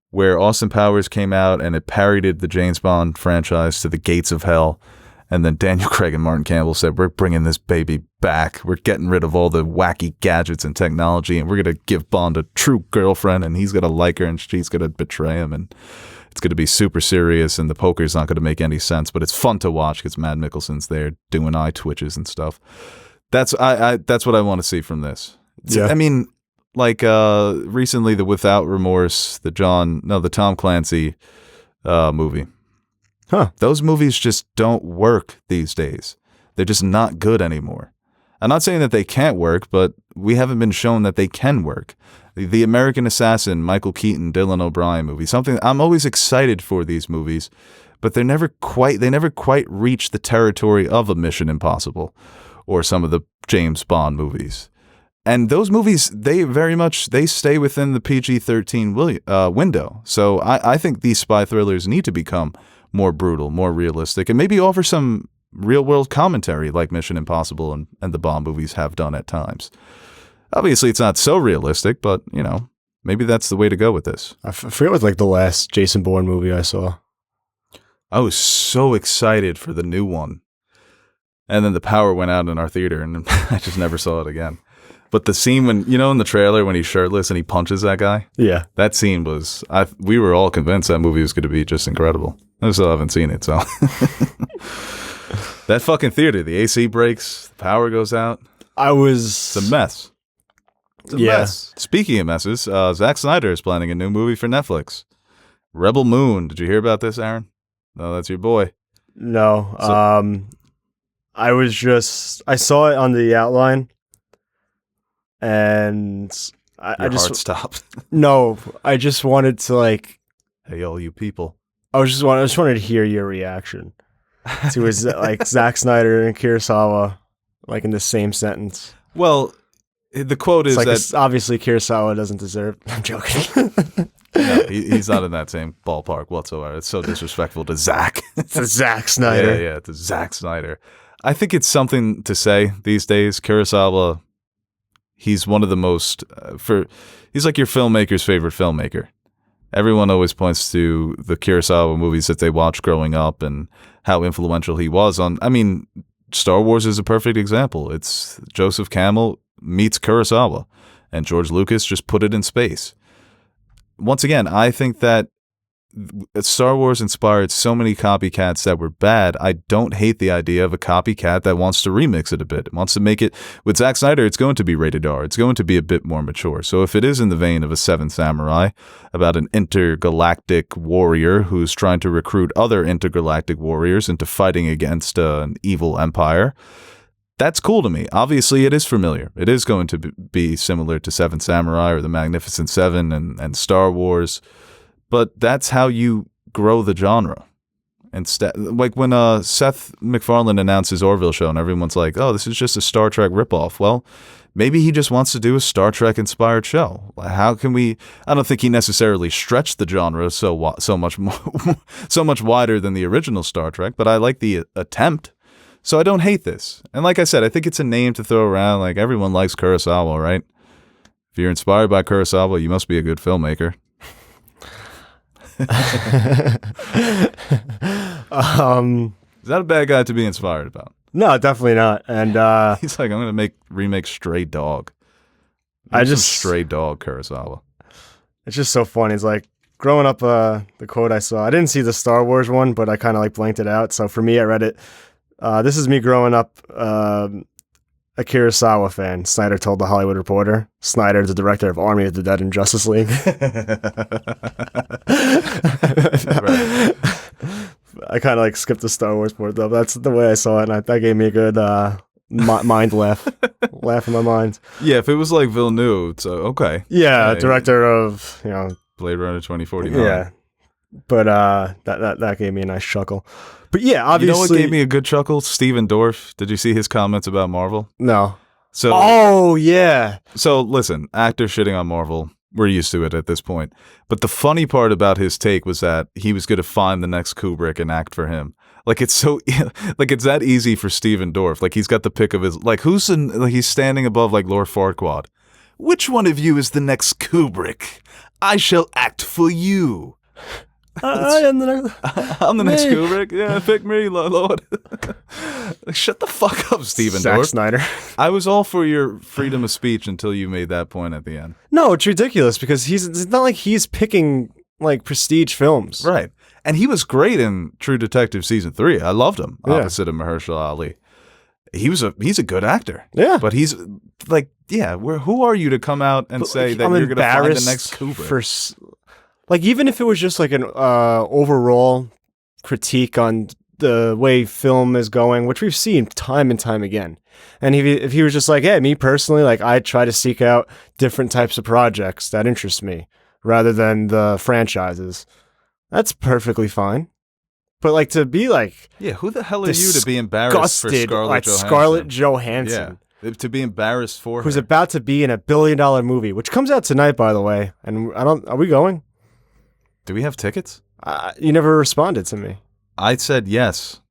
Speaker 1: where Austin Powers came out and it parodied the James Bond franchise to the gates of hell. And then Daniel Craig and Martin Campbell said, we're bringing this baby back. We're getting rid of all the wacky gadgets and technology, and we're going to give Bond a true girlfriend, and he's going to like her, and she's going to betray him, and it's going to be super serious, and the poker's not going to make any sense, but it's fun to watch because Matt Mikkelsen's there doing eye twitches and stuff. That's what I want to see from this.
Speaker 2: Yeah.
Speaker 1: I mean, like recently the Without Remorse, the Tom Clancy movie.
Speaker 2: Huh.
Speaker 1: Those movies just don't work these days. They're just not good anymore. I'm not saying that they can't work, but we haven't been shown that they can work. The American Assassin, Michael Keaton, Dylan O'Brien movie, something I'm always excited for these movies, but they never quite reach the territory of a Mission Impossible or some of the James Bond movies. And those movies, they stay within the PG-13 window. So I think these spy thrillers need to become more brutal, more realistic, and maybe offer some real-world commentary like Mission Impossible and the Bond movies have done at times. Obviously, it's not so realistic, but, maybe that's the way to go with this.
Speaker 2: I forget what like the last Jason Bourne movie I saw.
Speaker 1: I was so excited for the new one. And then the power went out in our theater, and I just never saw it again. But the scene when, in the trailer when he's shirtless and he punches that guy,
Speaker 2: Yeah.
Speaker 1: that scene was, we were all convinced that movie was going to be just incredible. I still haven't seen it, so. That fucking theater, the AC breaks, the power goes out. It's a mess. It's a
Speaker 2: Yeah.
Speaker 1: mess. Speaking of messes, Zack Snyder is planning a new movie for Netflix. Rebel Moon. Did you hear about this, Aaron? No, that's your boy.
Speaker 2: No.
Speaker 1: So-
Speaker 2: I saw it on the outline, and I
Speaker 1: Your
Speaker 2: just
Speaker 1: heart stopped.
Speaker 2: no. I just wanted to like.
Speaker 1: Hey, all you people.
Speaker 2: I just wanted to hear your reaction to his like Zack Snyder and Kurosawa like in the same sentence.
Speaker 1: Well, the quote
Speaker 2: It's
Speaker 1: is
Speaker 2: like
Speaker 1: that
Speaker 2: this, obviously Kurosawa doesn't deserve. I'm joking.
Speaker 1: no, he's not in that same ballpark whatsoever. It's so disrespectful to Zack.
Speaker 2: It's a Zack Snyder.
Speaker 1: Yeah, to Zack Snyder. I think it's something to say these days. Kurosawa, he's one of the most he's like your filmmaker's favorite filmmaker. Everyone always points to the Kurosawa movies that they watched growing up and how influential he was on. I mean, Star Wars is a perfect example. It's Joseph Campbell meets Kurosawa, and George Lucas just put it in space. Once again, I think that Star Wars inspired so many copycats that were bad. I don't hate the idea of a copycat that wants to remix it a bit. It wants to make it, with Zack Snyder, it's going to be rated R. It's going to be a bit more mature. So if it is in the vein of a Seventh Samurai, about an intergalactic warrior who's trying to recruit other intergalactic warriors into fighting against an evil empire, that's cool to me. Obviously, it is familiar. It is going to be similar to Seven Samurai or the Magnificent Seven and Star Wars. But that's how you grow the genre. Instead, like when Seth MacFarlane announced his Orville show and everyone's like, oh, this is just a Star Trek ripoff. Well, maybe he just wants to do a Star Trek-inspired show. How can we... I don't think he necessarily stretched the genre so much more, so much wider than the original Star Trek, but I like the attempt. So I don't hate this. And like I said, I think it's a name to throw around. Like, everyone likes Kurosawa, right? If you're inspired by Kurosawa, you must be a good filmmaker. Is that a bad guy to be inspired about?
Speaker 2: No, definitely not. And
Speaker 1: He's like, I'm going to remake Stray Dog.
Speaker 2: I
Speaker 1: Some
Speaker 2: just
Speaker 1: Stray Dog Kurosawa.
Speaker 2: it's just so funny. It's like growing up, the quote I saw. I didn't see the Star Wars one, but I kind of like blanked it out. So for me, I read it. This is me growing up. A Kurosawa fan. Snyder told the Hollywood Reporter. Snyder, the director of Army of the Dead and Justice League. I kind of like skipped the Star Wars part though. That's the way I saw it, and that gave me a good mind laugh in my mind.
Speaker 1: Yeah, if it was like Villeneuve, it's okay.
Speaker 2: Yeah,
Speaker 1: Yeah,
Speaker 2: director of
Speaker 1: Blade Runner 2049.
Speaker 2: yeah, but that gave me a nice chuckle. But yeah, obviously,
Speaker 1: You know what gave me a good chuckle? Steven Dorff. Did you see his comments about Marvel?
Speaker 2: no.
Speaker 1: So,
Speaker 2: Oh yeah,
Speaker 1: So listen, actors shitting on Marvel, we're used to it at this point. But the funny part about his take was that he was going to find the next Kubrick and act for him. Like, it's so, like, it's that easy for Steven Dorff. Like, he's got the pick of his, like, he's standing above, like, Lord Farquaad. Which one of you is the next Kubrick? I shall act for you.
Speaker 2: I am the next.
Speaker 1: I'm the next
Speaker 2: Me.
Speaker 1: Kubrick. Yeah, pick me, Lord. Shut the fuck up, Steven
Speaker 2: Zack
Speaker 1: Dorff.
Speaker 2: Snyder.
Speaker 1: I was all for your freedom of speech until you made that point at the end.
Speaker 2: No, it's ridiculous because it's not like he's picking like prestige films.
Speaker 1: Right. And he was great in True Detective Season 3. I loved him
Speaker 2: Yeah.
Speaker 1: opposite of Mahershala Ali. He's a good actor.
Speaker 2: Yeah.
Speaker 1: But he's like, yeah, who are you to come out and
Speaker 2: But,
Speaker 1: say
Speaker 2: like,
Speaker 1: that
Speaker 2: I'm
Speaker 1: you're going to find the
Speaker 2: embarrassed
Speaker 1: next Kubrick?
Speaker 2: for like even if it was just like an overall critique on the way film is going, which we've seen time and time again. And if he was just like, hey, me personally, like I try to seek out different types of projects that interest me rather than the franchises, that's perfectly fine. But like to be like
Speaker 1: Yeah, who the hell are you to be embarrassed for
Speaker 2: disgusted
Speaker 1: Scarlett
Speaker 2: at
Speaker 1: Johansson?
Speaker 2: Scarlett Johansson,
Speaker 1: Yeah, to be embarrassed for
Speaker 2: who's
Speaker 1: her.
Speaker 2: about to be in a $1 billion movie, which comes out tonight, by the way. And are we going?
Speaker 1: Do we have tickets?
Speaker 2: You never responded to me.
Speaker 1: I said yes.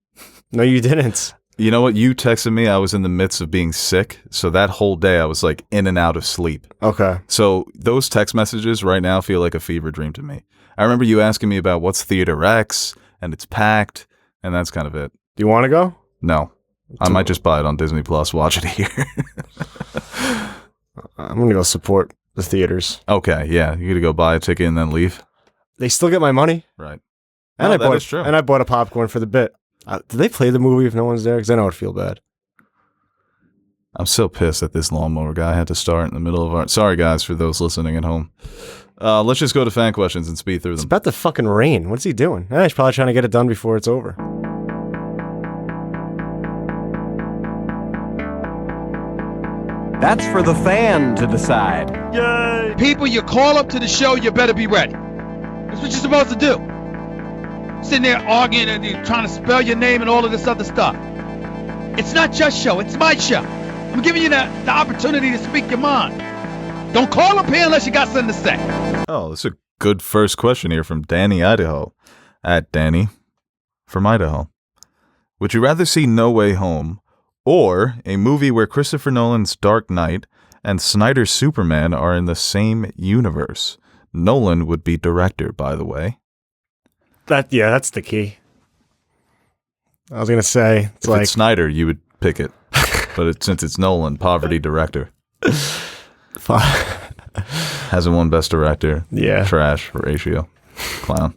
Speaker 2: No, you didn't.
Speaker 1: You know what? You texted me. I was in the midst of being sick. So that whole day I was like in and out of sleep.
Speaker 2: Okay.
Speaker 1: So those text messages right now feel like a fever dream to me. I remember you asking me about what's Theater X and it's packed and that's kind of it.
Speaker 2: Do you want to go?
Speaker 1: No. I might just buy it on Disney Plus, watch it here.
Speaker 2: I'm going to go support the theaters.
Speaker 1: Okay, yeah. You gotta go buy a ticket and then leave.
Speaker 2: They still get my money.
Speaker 1: Right.
Speaker 2: And
Speaker 1: No,
Speaker 2: I
Speaker 1: that
Speaker 2: bought
Speaker 1: is true.
Speaker 2: And I bought a popcorn for the bit. Do they play the movie if no one's there? Because then I would feel bad.
Speaker 1: I'm so pissed that this lawnmower guy had to start in the middle of our. Sorry, guys, for those listening at home. Let's just go to fan questions and speed through
Speaker 2: It's
Speaker 1: them.
Speaker 2: about to fucking rain. What's he doing? He's probably trying to get it done before it's over.
Speaker 3: That's for the fan to decide.
Speaker 2: Yay!
Speaker 4: People you call up to the show, you better be ready. That's what you're supposed to do. Sitting there arguing and you're trying to spell your name and all of this other stuff. It's not your show, it's my show. I'm giving you the opportunity to speak your mind. Don't call up here unless you got something to say.
Speaker 1: Oh, this is a good first question here from Danny Idaho. At Danny from Idaho. Would you rather see No Way Home or a movie where Christopher Nolan's Dark Knight and Snyder's Superman are in the same universe? Nolan would be director, by the way.
Speaker 2: That's the key. I was gonna say
Speaker 1: If it's Snyder, you would pick it. But since it's Nolan, poverty director. Hasn't won Best Director.
Speaker 2: Yeah.
Speaker 1: Trash ratio. Clown.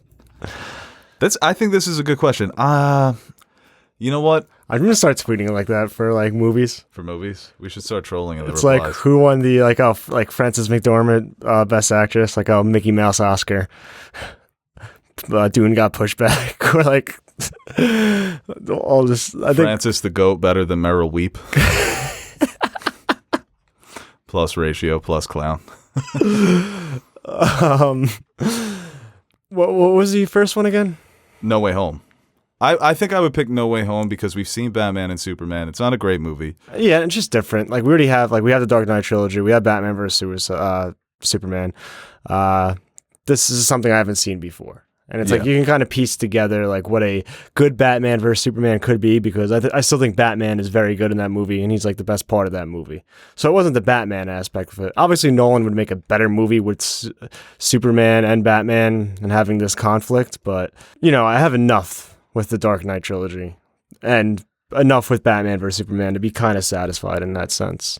Speaker 1: I think this is a good question. You know what?
Speaker 2: I'm gonna start tweeting like that for like movies.
Speaker 1: For movies, we should start trolling in the
Speaker 2: It's
Speaker 1: replies.
Speaker 2: like who won the like Frances McDormand Best Actress, like a Mickey Mouse Oscar. Dune got pushed back. Or like all this. I think
Speaker 1: Francis the Goat better than Meryl Weep. Plus ratio, plus clown.
Speaker 2: what was the first one again?
Speaker 1: No Way Home. I think I would pick No Way Home because we've seen Batman and Superman. It's not a great movie.
Speaker 2: Yeah, it's just different. Like we already have we have the Dark Knight trilogy. We have Batman versus Superman. This is something I haven't seen before. And it's like you can kind of piece together like what a good Batman versus Superman could be, because I still think Batman is very good in that movie, and he's like the best part of that movie. So it wasn't the Batman aspect of it. Obviously, Nolan would make a better movie with Superman and Batman and having this conflict, but I have enough with the Dark Knight trilogy and enough with Batman versus Superman to be kind of satisfied in that sense.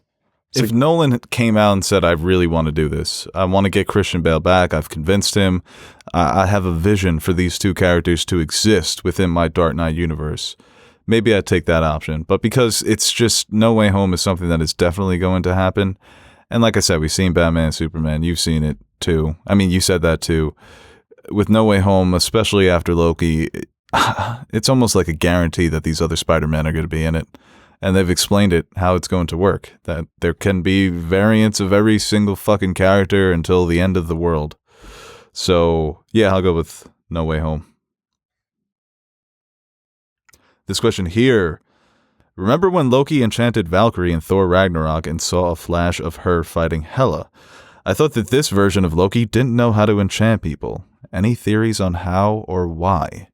Speaker 1: If Nolan came out and said, I really want to do this, I want to get Christian Bale back, I've convinced him, I have a vision for these two characters to exist within my Dark Knight universe, maybe I'd take that option. But because it's just No Way Home is something that is definitely going to happen. And like I said, we've seen Batman and Superman. You've seen it too. I mean, you said that too. With No Way Home, especially after Loki, it's almost like a guarantee that these other Spider-Men are going to be in it. And they've explained it, how it's going to work. That there can be variants of every single fucking character until the end of the world. So, yeah, I'll go with No Way Home. This question here. Remember when Loki enchanted Valkyrie in Thor Ragnarok and saw a flash of her fighting Hela? I thought that this version of Loki didn't know how to enchant people. Any theories on how or why?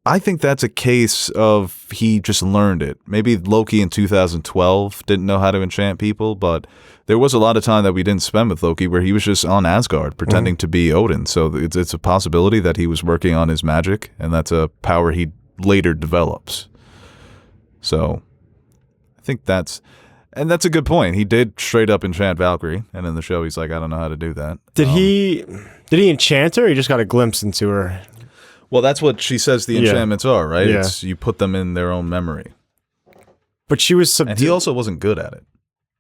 Speaker 1: I think that's a case of he just learned it. Maybe Loki in 2012 didn't know how to enchant people, but there was a lot of time that we didn't spend with Loki where he was just on Asgard pretending to be Odin. So it's a possibility that he was working on his magic, and that's a power he later develops. So I think that's a good point. He did straight up enchant Valkyrie, and in the show he's like, I don't know how to do that.
Speaker 2: Did he enchant her, or he just got a glimpse into her?
Speaker 1: Well, that's what she says the enchantments are, right?
Speaker 2: Yeah.
Speaker 1: It's you put them in their own memory.
Speaker 2: But she was subdued.
Speaker 1: And he also wasn't good at it.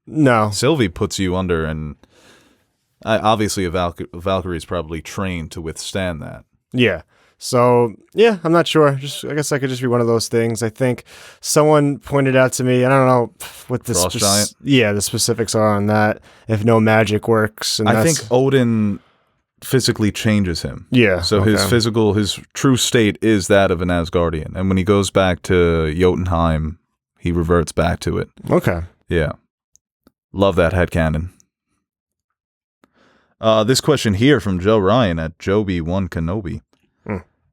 Speaker 2: No.
Speaker 1: Sylvie puts you under, and obviously a Valkyrie is probably trained to withstand that.
Speaker 2: Yeah. So, yeah, I'm not sure. I guess that could just be one of those things. I think someone pointed out to me, I don't know what the
Speaker 1: Frost Giant?
Speaker 2: the specifics are on that, if no magic works. And
Speaker 1: I think Odin physically changes him.
Speaker 2: Yeah.
Speaker 1: So his true state is that of an Asgardian. And when he goes back to Jotunheim, he reverts back to it.
Speaker 2: Okay.
Speaker 1: Yeah. Love that headcanon. This question here from Joe Ryan at Joby1Kenobi.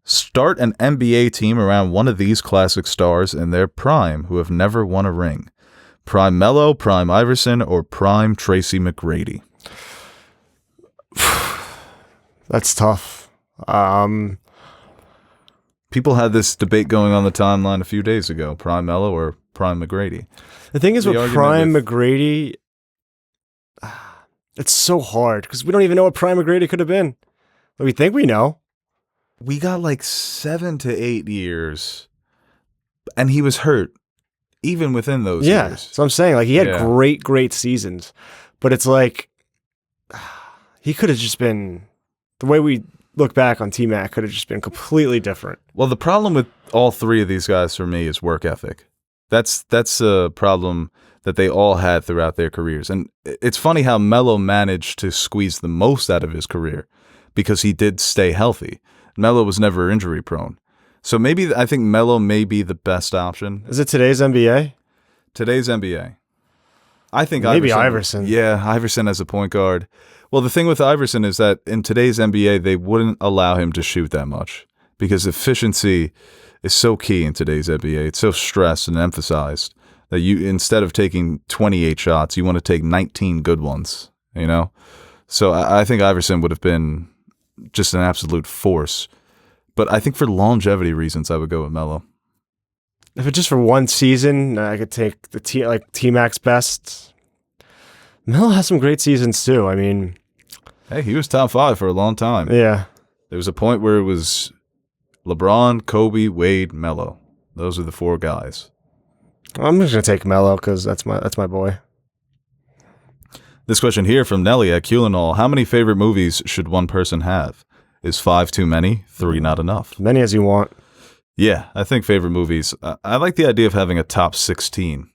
Speaker 1: Start an NBA team around one of these classic stars in their prime who have never won a ring. Prime Melo, Prime Iverson, or Prime Tracy McGrady.
Speaker 2: That's tough.
Speaker 1: People had this debate going on the timeline a few days ago. Prime Melo or Prime McGrady.
Speaker 2: The thing is
Speaker 1: The
Speaker 2: with
Speaker 1: argument
Speaker 2: Prime
Speaker 1: with-
Speaker 2: McGrady, it's so hard because we don't even know what Prime McGrady could have been. But we think we know.
Speaker 1: We got like 7 to 8 years, and he was hurt. even within those
Speaker 2: Yeah,
Speaker 1: years.
Speaker 2: so I'm saying like he had
Speaker 1: Yeah.
Speaker 2: great seasons, but it's like he could have just been the way we look back on T-Mac could have just been completely different.
Speaker 1: Well, the problem with all three of these guys for me is work ethic. That's a problem that they all had throughout their careers. And it's funny how Melo managed to squeeze the most out of his career because he did stay healthy. Melo was never injury prone. So maybe I think Melo may be the best option.
Speaker 2: Is it today's NBA?
Speaker 1: Today's NBA. I think
Speaker 2: Maybe Iverson.
Speaker 1: Yeah, Iverson as a point guard. Well, the thing with Iverson is that in today's NBA, they wouldn't allow him to shoot that much because efficiency is so key in today's NBA. It's so stressed and emphasized that you, instead of taking 28 shots, you want to take 19 good ones, you know? So I think Iverson would have been just an absolute force. But I think for longevity reasons, I would go with Melo.
Speaker 2: If it's just for one season, I could take the T-Mac's best. Melo has some great seasons too. I mean,
Speaker 1: Hey, he was top 5 for a long time.
Speaker 2: yeah.
Speaker 1: There was a point where it was LeBron, Kobe, Wade, Melo. Those are the 4 guys.
Speaker 2: I'm just gonna take Melo because that's my boy.
Speaker 1: This question here from Nelly at Kulinol. How many favorite movies should one person have? Is 5 too many? 3 not enough?
Speaker 2: Many as you want.
Speaker 1: Yeah, I think favorite movies. I like the idea of having a top 16.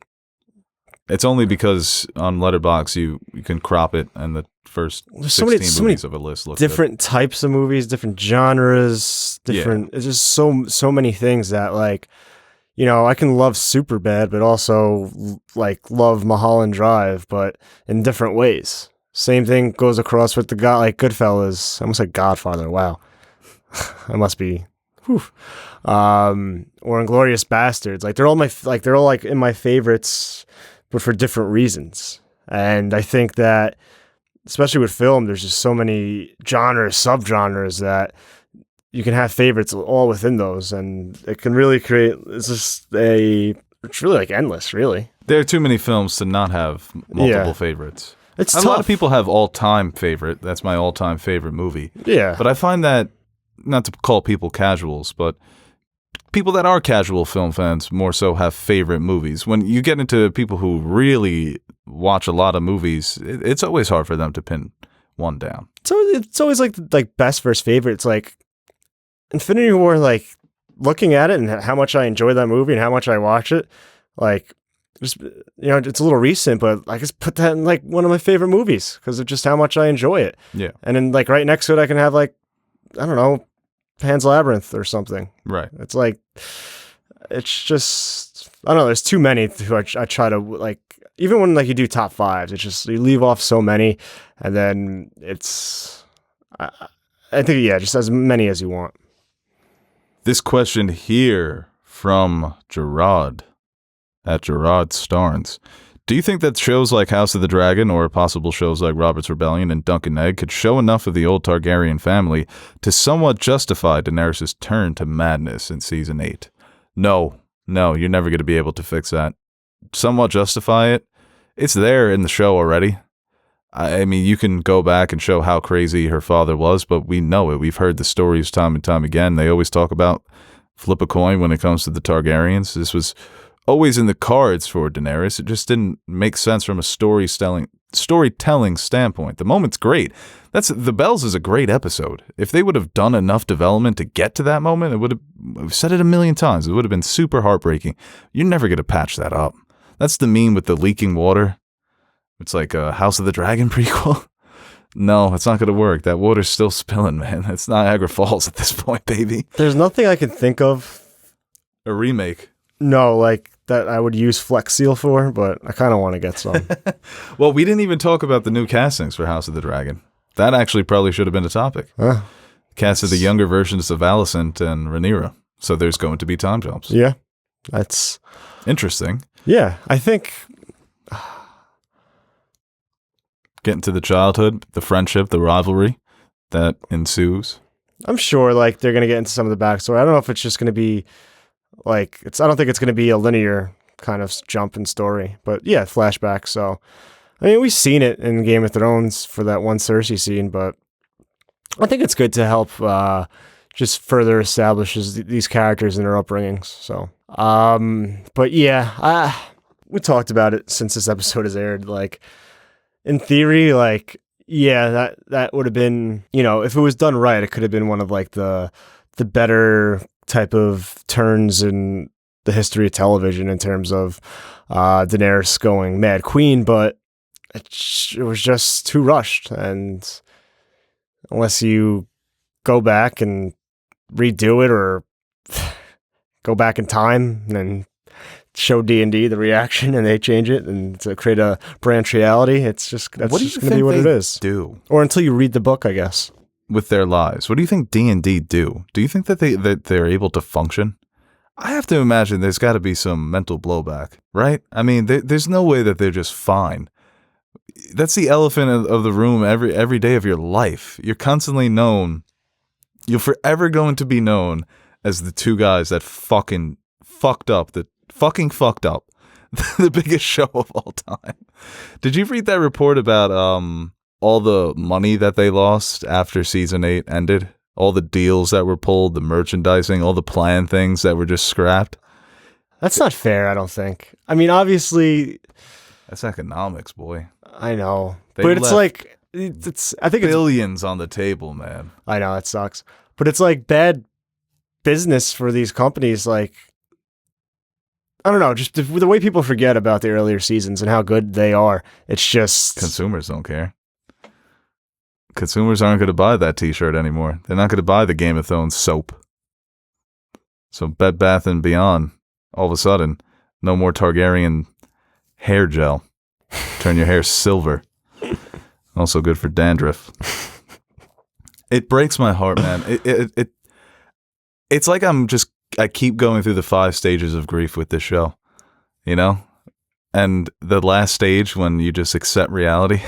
Speaker 1: It's only because on Letterboxd you can crop it and the first
Speaker 2: There's
Speaker 1: 16
Speaker 2: so many
Speaker 1: movies of a list look
Speaker 2: Different types of movies, different genres, different. It's just so many things that like, you know, I can love Superbad, but also like love Mulholland Drive, but in different ways. Same thing goes across with the guy like Goodfellas. I almost said Godfather. Wow, I must be. Whew. Or Inglourious Bastards. Like they're all in my favorites, but for different reasons. And I think that, especially with film, there's just so many genres, subgenres that you can have favorites all within those, and it can really create. It's really like endless, really.
Speaker 1: There are too many films to not have multiple favorites.
Speaker 2: It's
Speaker 1: A
Speaker 2: tough.
Speaker 1: lot of people have all-time favorite. That's my all-time favorite movie.
Speaker 2: Yeah,
Speaker 1: But I find that, not to call people casuals, but people that are casual film fans more so have favorite movies. When you get into people who really watch a lot of movies, it's always hard for them to pin one down.
Speaker 2: so it's always like best versus favorite. It's like Infinity War. Like looking at it and how much I enjoy that movie and how much I watch it. Like just, you know, it's a little recent, but I just put that in like one of my favorite movies because of just how much I enjoy it.
Speaker 1: Yeah.
Speaker 2: And then like right next to it, I can have like, I don't know, Pan's Labyrinth or something.
Speaker 1: Right.
Speaker 2: It's like, it's just, I don't know. There's too many who I try to like, even when like you do top 5s, it's just, you leave off so many and then it's, I think, yeah, just as many as you want.
Speaker 1: This question here from Gerard at Gerard Starnes. Do you think that shows like House of the Dragon or possible shows like Robert's Rebellion and Dunk and Egg could show enough of the old Targaryen family to somewhat justify Daenerys' turn to madness in season 8? No, you're never going to be able to fix that. Somewhat justify it? It's there in the show already. I mean, you can go back and show how crazy her father was, but we know it. We've heard the stories time and time again. They always talk about flip a coin when it comes to the Targaryens. This was always in the cards for Daenerys. It just didn't make sense from a storytelling standpoint. The moment's great. The Bells is a great episode. If they would have done enough development to get to that moment, it would have, I've said it a million times, it would have been super heartbreaking. You're never going to patch that up. That's the meme with the leaking water. It's like a House of the Dragon prequel. No, it's not going to work. That water's still spilling, man. It's Niagara Falls at this point, baby.
Speaker 2: There's nothing I can think of.
Speaker 1: A remake.
Speaker 2: No, like that I would use Flex Seal for, but I kind of want to get some.
Speaker 1: Well, we didn't even talk about the new castings for House of the Dragon. That actually probably should have been a topic. Casted the younger versions of Alicent and Rhaenyra. So there's going to be time jumps.
Speaker 2: Yeah, that's
Speaker 1: Interesting.
Speaker 2: yeah. I think
Speaker 1: Getting to the childhood, the friendship, the rivalry that ensues.
Speaker 2: I'm sure like they're gonna get into some of the backstory. I don't know if it's just gonna be like I don't think it's gonna be a linear kind of jump in story, but yeah, flashback. So I mean, we've seen it in Game of Thrones for that one Cersei scene, but I think it's good to help just further establishes these characters and their upbringings. So, but yeah, we talked about it since this episode has aired. Like, in theory, like, yeah, that would have been, if it was done right, it could have been one of like the better type of turns in the history of television in terms of Daenerys going Mad Queen, but it was just too rushed. And unless you go back and redo it or go back in time and show D&D the reaction and they change it and to create a branch reality, that's just going to be what it is.
Speaker 1: Do
Speaker 2: or until you read the book, I guess,
Speaker 1: with their lives. What do you think D&D do? Do you think that they're able to function? I have to imagine there's got to be some mental blowback, right? I mean, there's no way that they're just fine. That's the elephant of the room every day of your life. You're constantly known. You're forever going to be known as the two guys that fucking fucked up the biggest show of all time. Did you read that report about all the money that they lost after season 8 ended? All the deals that were pulled, the merchandising, all the planned things that were just scrapped?
Speaker 2: That's not fair, I don't think. I mean, obviously,
Speaker 1: that's economics, boy.
Speaker 2: I know.
Speaker 1: They
Speaker 2: but it's
Speaker 1: left
Speaker 2: like I think it's
Speaker 1: billions on the table, man.
Speaker 2: I know, it sucks. But it's like bad business for these companies. Like, I don't know, just the way people forget about the earlier seasons and how good they are. It's just
Speaker 1: consumers don't care. Consumers aren't going to buy that T-shirt anymore. They're not going to buy the Game of Thrones soap. So Bed Bath & Beyond, all of a sudden, no more Targaryen hair gel. Turn your hair silver. Also good for dandruff. It breaks my heart, man. It's like I keep going through the 5 stages of grief with this show, And the last stage, when you just accept reality,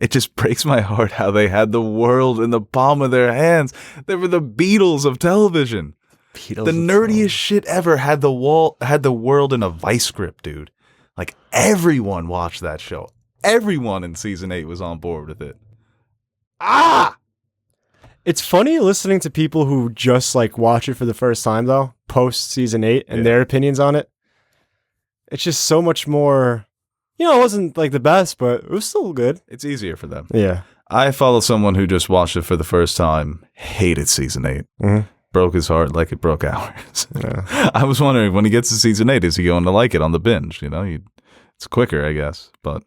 Speaker 1: it just breaks my heart how they had the world in the palm of their hands. They were the Beatles of television. The nerdiest shit ever had the world in a vice grip, dude. Like, everyone watched that show. Everyone in season 8 was on board with it.
Speaker 2: It's funny listening to people who just like watch it for the first time though, post season 8 and their opinions on it. It's just so much more, it wasn't like the best, but it was still good.
Speaker 1: It's easier for them.
Speaker 2: Yeah.
Speaker 1: I follow someone who just watched it for the first time, hated season 8. Mm-hmm. Broke his heart like it broke ours. Yeah. I was wondering, when he gets to season 8, is he going to like it on the binge? It's quicker, I guess. But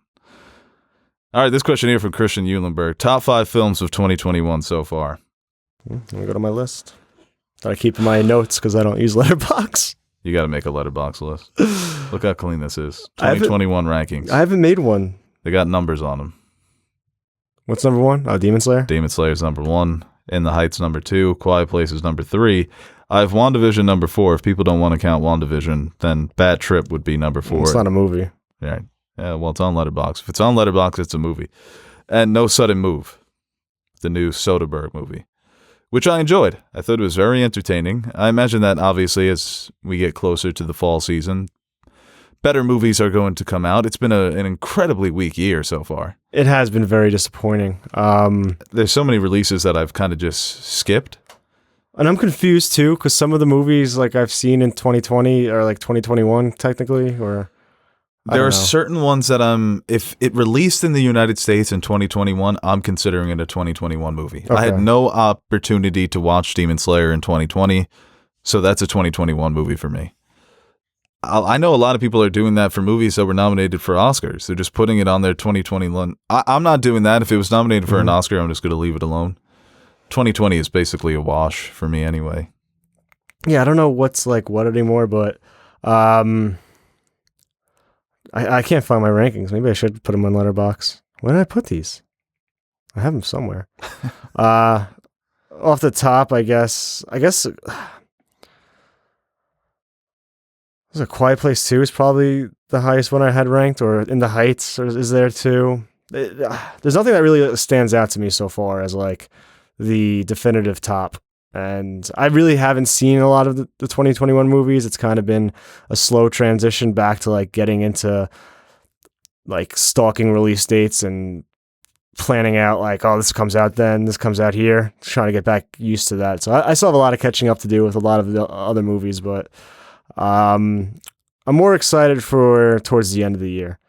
Speaker 1: all right, this question here from Christian Eulenberg. Top 5 films of 2021 so far.
Speaker 2: Let me go to my list. I keep my notes because I don't use Letterboxd.
Speaker 1: You got to make a Letterboxd list. Look how clean this is. 2021 rankings.
Speaker 2: I haven't made one.
Speaker 1: They got numbers on them.
Speaker 2: What's number 1? Oh, Demon Slayer?
Speaker 1: Demon Slayer's number 1. In the Heights number 2. Quiet Place is number 3. I have WandaVision number 4. If people don't want to count WandaVision, then Bad Trip would be number 4.
Speaker 2: It's not a movie.
Speaker 1: Right. Yeah, well, it's on Letterboxd. If it's on Letterboxd, it's a movie. And No Sudden Move, the new Soderbergh movie, which I enjoyed. I thought it was very entertaining. I imagine that, obviously, as we get closer to the fall season, better movies are going to come out. It's been an incredibly weak year so far.
Speaker 2: It has been very disappointing.
Speaker 1: There's so many releases that I've kind of just skipped.
Speaker 2: And I'm confused, too, because some of the movies like I've seen in 2020 are like 2021, technically, or...
Speaker 1: There are certain ones that if it released in the United States in 2021, I'm considering it a 2021 movie. Okay. I had no opportunity to watch Demon Slayer in 2020, so that's a 2021 movie for me. I know a lot of people are doing that for movies that were nominated for Oscars. They're just putting it on their 2021. I'm not doing that. If it was nominated for an Oscar, I'm just going to leave it alone. 2020 is basically a wash for me anyway.
Speaker 2: Yeah, I don't know what's like what anymore, but... I can't find my rankings. Maybe I should put them on Letterboxd. Where did I put these? I have them somewhere. Off the top, I guess there's A Quiet Place 2 is probably the highest one I had ranked, or In the Heights is there too. There's nothing that really stands out to me so far as like the definitive top. And I really haven't seen a lot of the 2021 movies. It's kind of been a slow transition back to like getting into like stalking release dates and planning out like, oh, this comes out then, this comes out here, trying to get back used to that. So I still have a lot of catching up to do with a lot of the other movies, but I'm more excited for towards the end of the year.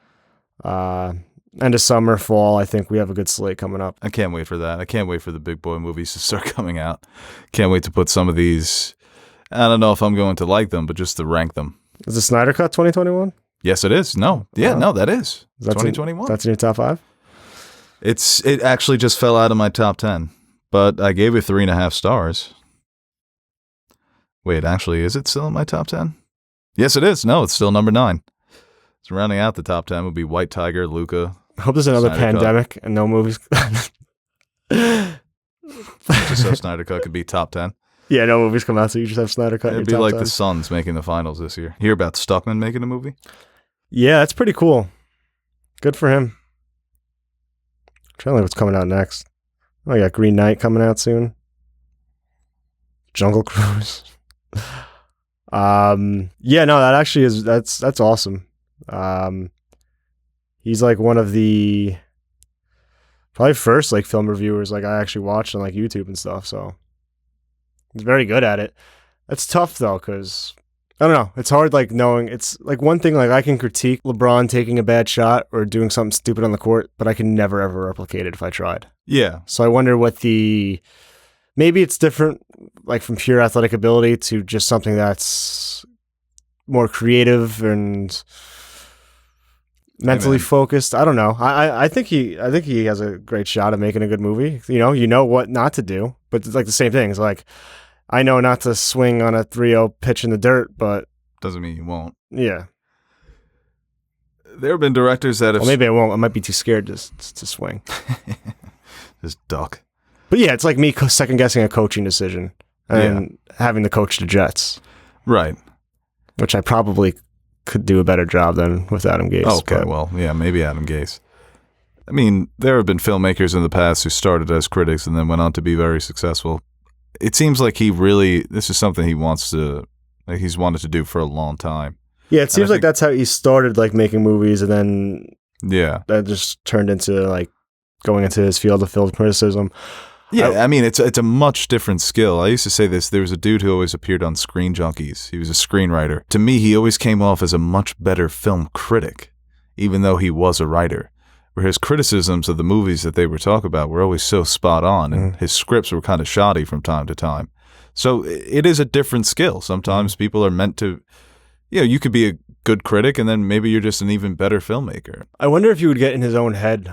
Speaker 2: End of summer, fall, I think we have a good slate coming up.
Speaker 1: I can't wait for that. I can't wait for the big boy movies to start coming out. Can't wait to put some of these. I don't know if I'm going to like them, but just to rank them.
Speaker 2: Is the Snyder Cut 2021?
Speaker 1: Yes, it is. No. Yeah,
Speaker 2: Wow.
Speaker 1: no, that is.
Speaker 2: That's
Speaker 1: 2021.
Speaker 2: That's in your top 5?
Speaker 1: It actually just fell out of my top 10, but I gave it 3.5 stars. Wait, actually, is it still in my top 10? Yes, it is. No, it's still number 9. So rounding out the top 10 would be White Tiger, Luca.
Speaker 2: I hope there's another
Speaker 1: Snyder Cut.
Speaker 2: pandemic and no movies.
Speaker 1: Just so Snyder Cut could be top 10.
Speaker 2: Yeah, no movies come out, so you just have Snyder Cut. in
Speaker 1: It'd
Speaker 2: your
Speaker 1: be
Speaker 2: top
Speaker 1: like
Speaker 2: 10.
Speaker 1: the Suns making the finals this year. Hear about Stuckman making a movie?
Speaker 2: Yeah, that's pretty cool. Good for him. Trying to think what's coming out next. Oh, I got Green Knight coming out soon. Jungle Cruise. Yeah, no, that actually is that's awesome. He's like one of the probably first like film reviewers like I actually watched on like YouTube and stuff, so he's very good at it. That's tough though, because I don't know. It's hard, like, knowing. It's like one thing, like, I can critique LeBron taking a bad shot or doing something stupid on the court, but I can never, ever replicate it if I tried.
Speaker 1: Yeah.
Speaker 2: So I wonder what maybe it's different, like, from pure athletic ability to just something that's more creative and mentally focused. I don't know. I think he has a great shot at making a good movie. You know what not to do, but it's like the same thing. It's like, I know not to swing on a 3-0 pitch in the dirt, but
Speaker 1: Doesn't mean you won't.
Speaker 2: yeah.
Speaker 1: There have been directors that have...
Speaker 2: Well, maybe I won't. I might be too scared to swing.
Speaker 1: Just duck.
Speaker 2: But yeah, it's like me second guessing a coaching decision and having to coach the Jets,
Speaker 1: Right.
Speaker 2: which I probably could do a better job than with Adam Gase.
Speaker 1: Okay,
Speaker 2: but-
Speaker 1: well, yeah, maybe Adam Gase. I mean, there have been filmmakers in the past who started as critics and then went on to be very successful. It seems like this is something he's wanted to do for a long time.
Speaker 2: Yeah, it seems
Speaker 1: I
Speaker 2: like that's how he started, like, making movies, and then
Speaker 1: Yeah.
Speaker 2: that just turned into, like, going into his field of film criticism.
Speaker 1: Yeah, I mean, it's a much different skill. I used to say this. There was a dude who always appeared on Screen Junkies. He was a screenwriter. To me, he always came off as a much better film critic, even though he was a writer. Where his criticisms of the movies that they were talking about were always so spot on, and his scripts were kind of shoddy from time to time. So it is a different skill. Sometimes people are meant to, you could be a good critic, and then maybe you're just an even better filmmaker.
Speaker 2: I wonder if he would get in his own head.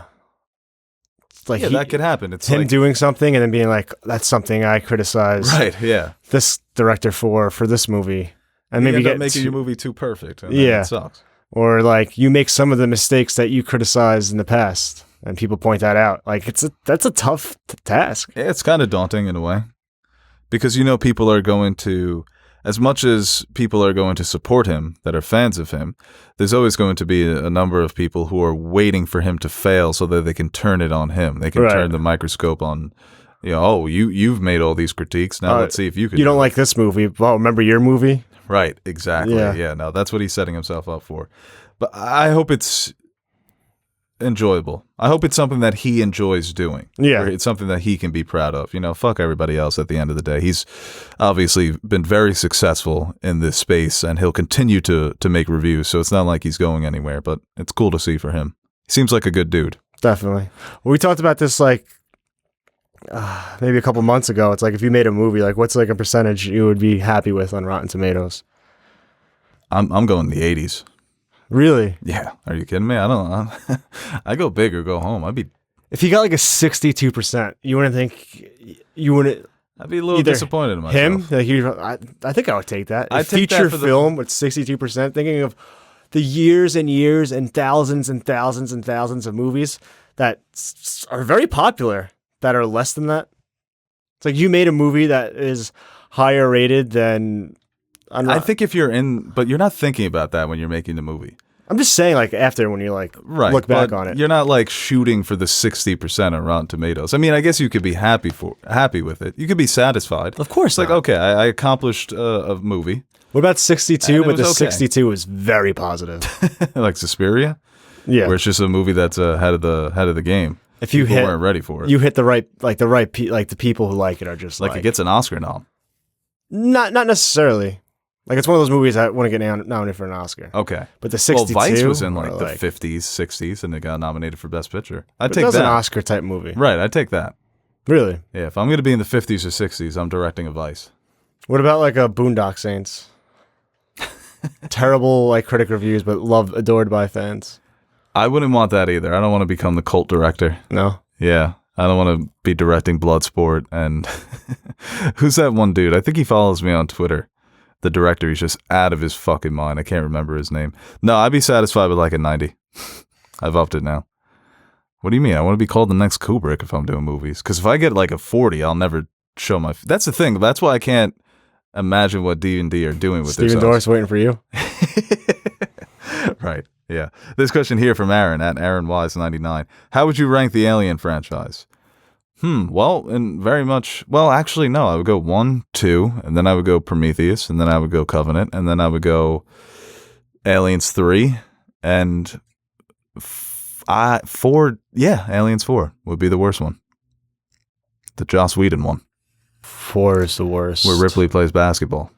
Speaker 2: Like,
Speaker 1: That could happen. It's
Speaker 2: him
Speaker 1: like,
Speaker 2: doing something and then being like, that's something I criticize
Speaker 1: right, yeah.
Speaker 2: this director for this movie. And maybe
Speaker 1: you end up
Speaker 2: get
Speaker 1: making
Speaker 2: to-
Speaker 1: your movie too perfect. And then
Speaker 2: Yeah.
Speaker 1: it sucks.
Speaker 2: or like you make some of the mistakes that you criticized in the past and people point that out. Like that's a tough task.
Speaker 1: Yeah, it's kind of daunting in a way, because people are going to, as much as people are going to support him that are fans of him, there's always going to be a number of people who are waiting for him to fail so that they can turn it on him. They can
Speaker 2: Right.
Speaker 1: turn the microscope on. You've made all these critiques. Now let's see if you can.
Speaker 2: You don't
Speaker 1: do it.
Speaker 2: like this movie. Well, remember your movie?
Speaker 1: Right, exactly.
Speaker 2: Yeah.
Speaker 1: Yeah, no, that's what he's setting himself up for. But I hope it's enjoyable. I hope it's something that he enjoys doing.
Speaker 2: Yeah.
Speaker 1: Or it's something that he can be proud of. Fuck everybody else at the end of the day. He's obviously been very successful in this space, and he'll continue to make reviews, so it's not like he's going anywhere, but it's cool to see for him. He seems like a good dude.
Speaker 2: Definitely. Well, we talked about this like maybe a couple months ago. It's like if you made a movie, like what's like a percentage you would be happy with on Rotten Tomatoes?
Speaker 1: I'm going the 80s.
Speaker 2: Really?
Speaker 1: Yeah. Are you kidding me? I don't know. I go big or go home.
Speaker 2: If you got like a 62%, you wouldn't think you wouldn't
Speaker 1: I'd be a little
Speaker 2: Either
Speaker 1: disappointed in myself.
Speaker 2: him? Like I think I would take that.
Speaker 1: I'd
Speaker 2: A
Speaker 1: take that
Speaker 2: feature
Speaker 1: for the-
Speaker 2: film with 62%, thinking of the years and years and thousands and thousands and thousands of movies that are very popular that are less than that. It's like you made a movie that is higher rated than.
Speaker 1: I think if you're but you're not thinking about that when you're making the movie.
Speaker 2: I'm just saying, like after when you like
Speaker 1: Right.
Speaker 2: look back
Speaker 1: but
Speaker 2: on it.
Speaker 1: You're not like shooting for the 60% on Rotten Tomatoes. I mean, I guess you could be happy with it. You could be satisfied.
Speaker 2: Of course
Speaker 1: It's like,
Speaker 2: not.
Speaker 1: okay, I accomplished a movie.
Speaker 2: What about 62?
Speaker 1: And it
Speaker 2: But the
Speaker 1: was okay.
Speaker 2: 62 is very positive.
Speaker 1: Like Suspiria,
Speaker 2: Yeah.
Speaker 1: where it's just a movie that's ahead of the game.
Speaker 2: if you
Speaker 1: People weren't ready for it.
Speaker 2: you hit the right the people who like it are just
Speaker 1: like it gets an Oscar nom.
Speaker 2: not necessarily. Like it's one of those movies that want to get nominated for an Oscar.
Speaker 1: Okay.
Speaker 2: But the 62
Speaker 1: Well, Vice was in
Speaker 2: or,
Speaker 1: like the 50s, 60s, and it got nominated for Best Picture. I'd
Speaker 2: but
Speaker 1: take
Speaker 2: that's
Speaker 1: that.
Speaker 2: an Oscar type movie.
Speaker 1: Right, I'd take that.
Speaker 2: Really?
Speaker 1: Yeah, if I'm going to be in the 50s or 60s, I'm directing a Vice.
Speaker 2: What about like a Boondock Saints? Terrible like critic reviews, but adored by fans.
Speaker 1: I wouldn't want that either. I don't want to become the cult director.
Speaker 2: No.
Speaker 1: Yeah, I don't want to be directing Bloodsport. And who's that one dude? I think he follows me on Twitter. The director, he's just out of his fucking mind. I can't remember his name. No, I'd be satisfied with like a 90. I've upped it now. What do you mean? I want to be called the next Kubrick if I'm doing movies. Because if I get like a 40, I'll never show my... That's the thing. That's why I can't imagine what D&D are doing with
Speaker 2: Steven
Speaker 1: themselves.
Speaker 2: Dorff's waiting for you.
Speaker 1: Right, yeah. This question here from Aaron at AaronWise99. How would you rank the Alien franchise? Well, and very much... Well, actually, no. I would go 1, 2, and then I would go Prometheus, and then I would go Covenant, and then I would go Aliens 3, and 4... Yeah, Aliens 4 would be the worst one. The Joss Whedon one.
Speaker 2: 4 is the worst.
Speaker 1: Where Ripley plays basketball.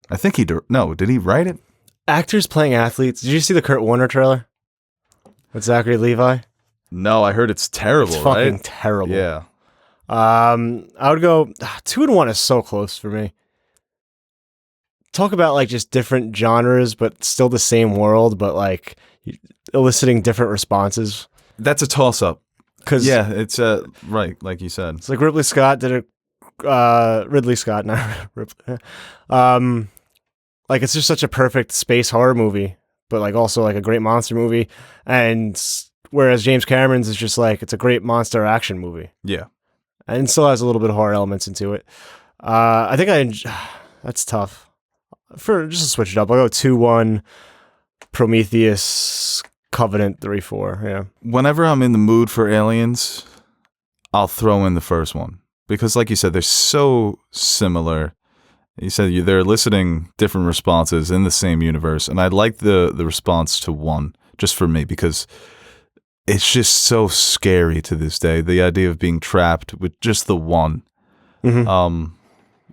Speaker 1: I think he... No, did he write it?
Speaker 2: Actors playing athletes. Did you see the Kurt Warner trailer? With Zachary Levi?
Speaker 1: No, I heard it's terrible,
Speaker 2: It's fucking
Speaker 1: right?
Speaker 2: terrible.
Speaker 1: Yeah.
Speaker 2: I would go 2 and 1 is so close for me. Talk about like just different genres, but still the same world, but like eliciting different responses.
Speaker 1: That's a toss-up.
Speaker 2: Because
Speaker 1: Yeah, it's right, like you said.
Speaker 2: it's like Ridley Scott did Ridley Scott, not Ripley. Like it's just such a perfect space horror movie, but like also like a great monster movie. And whereas James Cameron's is just like it's a great monster action movie.
Speaker 1: Yeah.
Speaker 2: And still has a little bit of horror elements into it. I think that's tough. For just to switch it up, I'll go 2-1 Prometheus, Covenant 3-4. Yeah.
Speaker 1: Whenever I'm in the mood for aliens, I'll throw in the first one. Because like you said, they're so similar. You said they're eliciting different responses in the same universe. And I like the response to 1, just for me, because it's just so scary to this day. The idea of being trapped with just the one.
Speaker 2: Mm-hmm.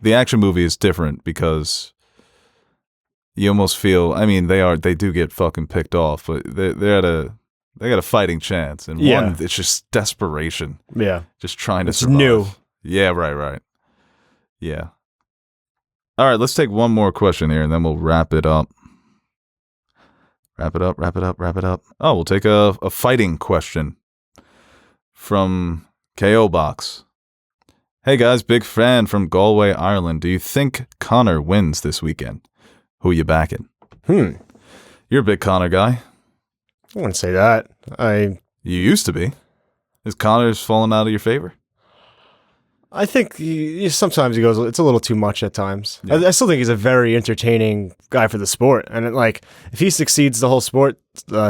Speaker 1: The action movie is different because you almost feel, I mean, they do get fucking picked off, but they got a fighting chance. And
Speaker 2: Yeah.
Speaker 1: one, it's just desperation.
Speaker 2: Yeah.
Speaker 1: Just trying to
Speaker 2: It's
Speaker 1: survive.
Speaker 2: new.
Speaker 1: Yeah, right. Yeah. All right, let's take one more question here, and then we'll wrap it up. Wrap it up. Oh, we'll take a fighting question from KO Box. Hey guys, big fan from Galway, Ireland. Do you think Conor wins this weekend? Who you backing? You're a big Conor guy.
Speaker 2: I wouldn't say that.
Speaker 1: You used to be. Is Conor's fallen out of your favor?
Speaker 2: I think sometimes he goes. It's a little too much at times.
Speaker 1: Yeah.
Speaker 2: I still think he's a very entertaining guy for the sport, and if he succeeds, the whole sport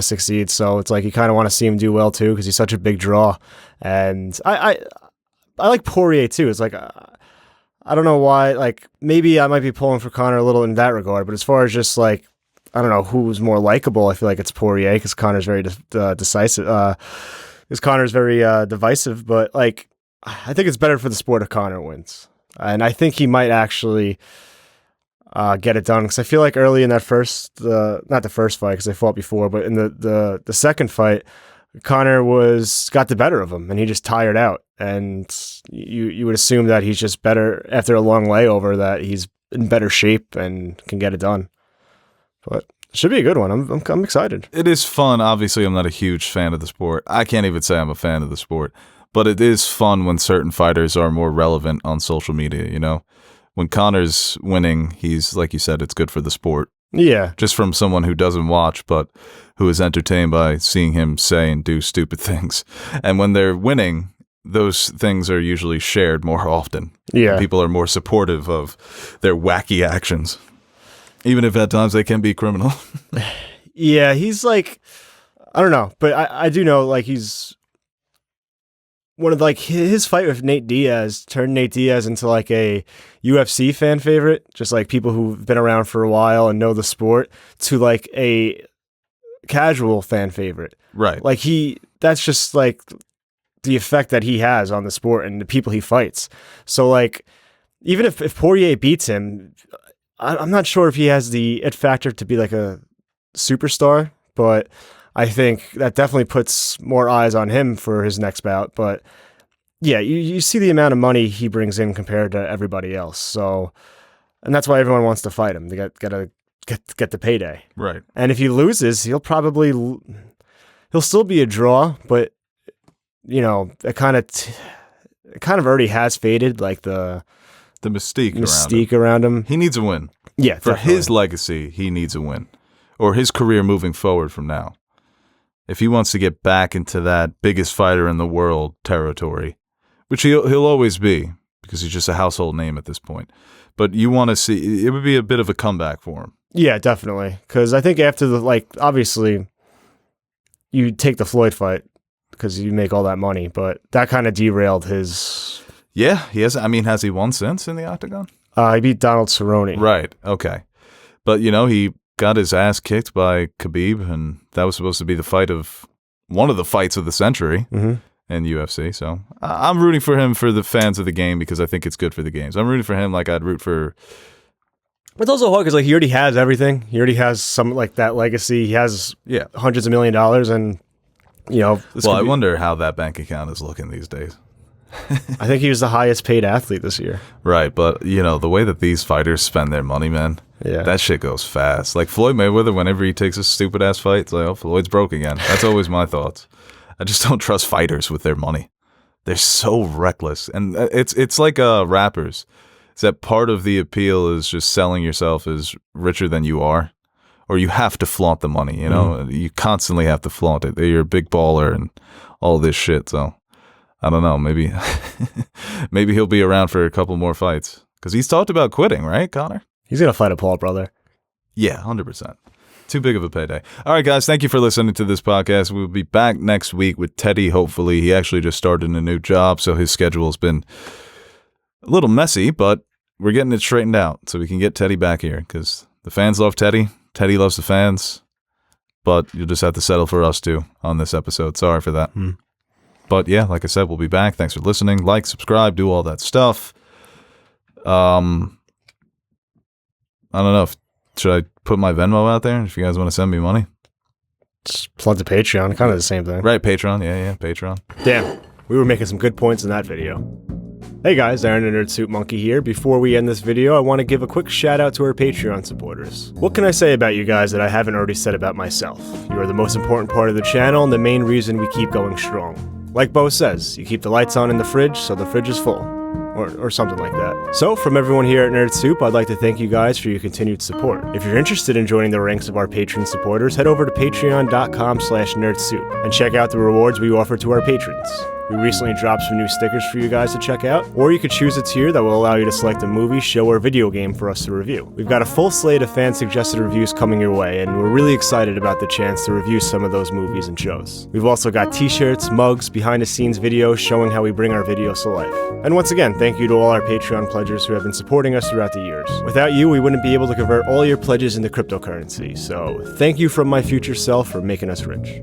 Speaker 2: succeeds. So it's like you kind of want to see him do well too, because he's such a big draw. And I like Poirier too. It's like I don't know why. Like maybe I might be pulling for Conor a little in that regard, but as far as just like I don't know who's more likable, I feel like it's Poirier because Conor's very decisive. Because Conor's very divisive, but like. I think it's better for the sport if Conor wins. And I think he might actually get it done. Because I feel like early in that not the first fight because they fought before, but in the second fight, Conor got the better of him and he just tired out. And you would assume that he's just better after a long layover, that he's in better shape and can get it done. But it should be a good one. I'm excited.
Speaker 1: It is fun. Obviously, I'm not a huge fan of the sport. I can't even say I'm a fan of the sport. But it is fun when certain fighters are more relevant on social media, you know? When Conor's winning, he's, like you said, it's good for the sport.
Speaker 2: Yeah.
Speaker 1: Just from someone who doesn't watch, but who is entertained by seeing him say and do stupid things. And when they're winning, those things are usually shared more often.
Speaker 2: Yeah.
Speaker 1: People are more supportive of their wacky actions. Even if at times they can be criminal.
Speaker 2: Yeah, he's like, I don't know, but I do know like he's one of like his fight with Nate Diaz turned Nate Diaz into like a UFC fan favorite, just like people who've been around for a while and know the sport, to like a casual fan favorite.
Speaker 1: Right.
Speaker 2: Like that's just like the effect that he has on the sport and the people he fights. So like, even if Poirier beats him, I'm not sure if he has the it factor to be like a superstar, but I think that definitely puts more eyes on him for his next bout. But yeah, you see the amount of money he brings in compared to everybody else. So, and that's why everyone wants to fight him. They gotta get the payday.
Speaker 1: Right.
Speaker 2: And if he loses, he'll still be a draw, but you know, it kind of already has faded, like the
Speaker 1: mystique
Speaker 2: around him.
Speaker 1: He needs a win.
Speaker 2: Yeah,
Speaker 1: For
Speaker 2: definitely.
Speaker 1: his legacy, he needs a win. Or his career moving forward from now. If he wants to get back into that biggest fighter in the world territory, which he'll always be, because he's just a household name at this point. But you want to see, it would be a bit of a comeback for him.
Speaker 2: Yeah, definitely. Because I think after obviously, you take the Floyd fight because you make all that money, but that kind of derailed his...
Speaker 1: Yeah, he has. I mean, has he won since in the octagon?
Speaker 2: He beat Donald Cerrone.
Speaker 1: Right, okay. But, he got his ass kicked by Khabib, and that was supposed to be one of the fights of the century in UFC. So I'm rooting for him for the fans of the game because I think it's good for the games. I'm rooting for him like I'd root for...
Speaker 2: It's also hard because he already has everything. He already has some like that legacy. He has hundreds of $1 million, and
Speaker 1: I wonder how that bank account is looking these days.
Speaker 2: I think he was the highest paid athlete this year.
Speaker 1: Right, but the way that these fighters spend their money, man, that shit goes fast. Like Floyd Mayweather, whenever he takes a stupid ass fight, it's like, oh, Floyd's broke again. That's always my thoughts. I just don't trust fighters with their money. They're so reckless, and it's like rappers. Is that part of the appeal is just selling yourself as richer than you are, or you have to flaunt the money. You constantly have to flaunt it. You're a big baller and all this shit. So I don't know. Maybe maybe he'll be around for a couple more fights because he's talked about quitting, right, Connor?
Speaker 2: He's gonna fight a Paul brother.
Speaker 1: Yeah, 100%. Too big of a payday. All right, guys, thank you for listening to this podcast. We'll be back next week with Teddy, hopefully. He actually just started a new job, so his schedule's been a little messy, but we're getting it straightened out so we can get Teddy back here because the fans love Teddy. Teddy loves the fans, but you'll just have to settle for us too on this episode. Sorry for that. But yeah, like I said, we'll be back. Thanks for listening. Like, subscribe, do all that stuff. I don't know. Should I put my Venmo out there if you guys want to send me money?
Speaker 2: Just plug the Patreon, kind of the same thing.
Speaker 1: Right, Patreon. Yeah, Patreon.
Speaker 2: Damn, we were making some good points in that video. Hey guys, Aaron the Nerd Suit Monkey here. Before we end this video, I want to give a quick shout out to our Patreon supporters. What can I say about you guys that I haven't already said about myself? You are the most important part of the channel and the main reason we keep going strong. Like Bo says, you keep the lights on in the fridge so the fridge is full. Or something like that. So, from everyone here at Nerd Soup, I'd like to thank you guys for your continued support. If you're interested in joining the ranks of our patron supporters, head over to patreon.com/nerdsoup and check out the rewards we offer to our patrons. We recently dropped some new stickers for you guys to check out, or you could choose a tier that will allow you to select a movie, show, or video game for us to review. We've got a full slate of fan-suggested reviews coming your way, and we're really excited about the chance to review some of those movies and shows. We've also got t-shirts, mugs, behind-the-scenes videos showing how we bring our videos to life. And once again, thank you to all our Patreon pledgers who have been supporting us throughout the years. Without you, we wouldn't be able to convert all your pledges into cryptocurrency, so thank you from my future self for making us rich.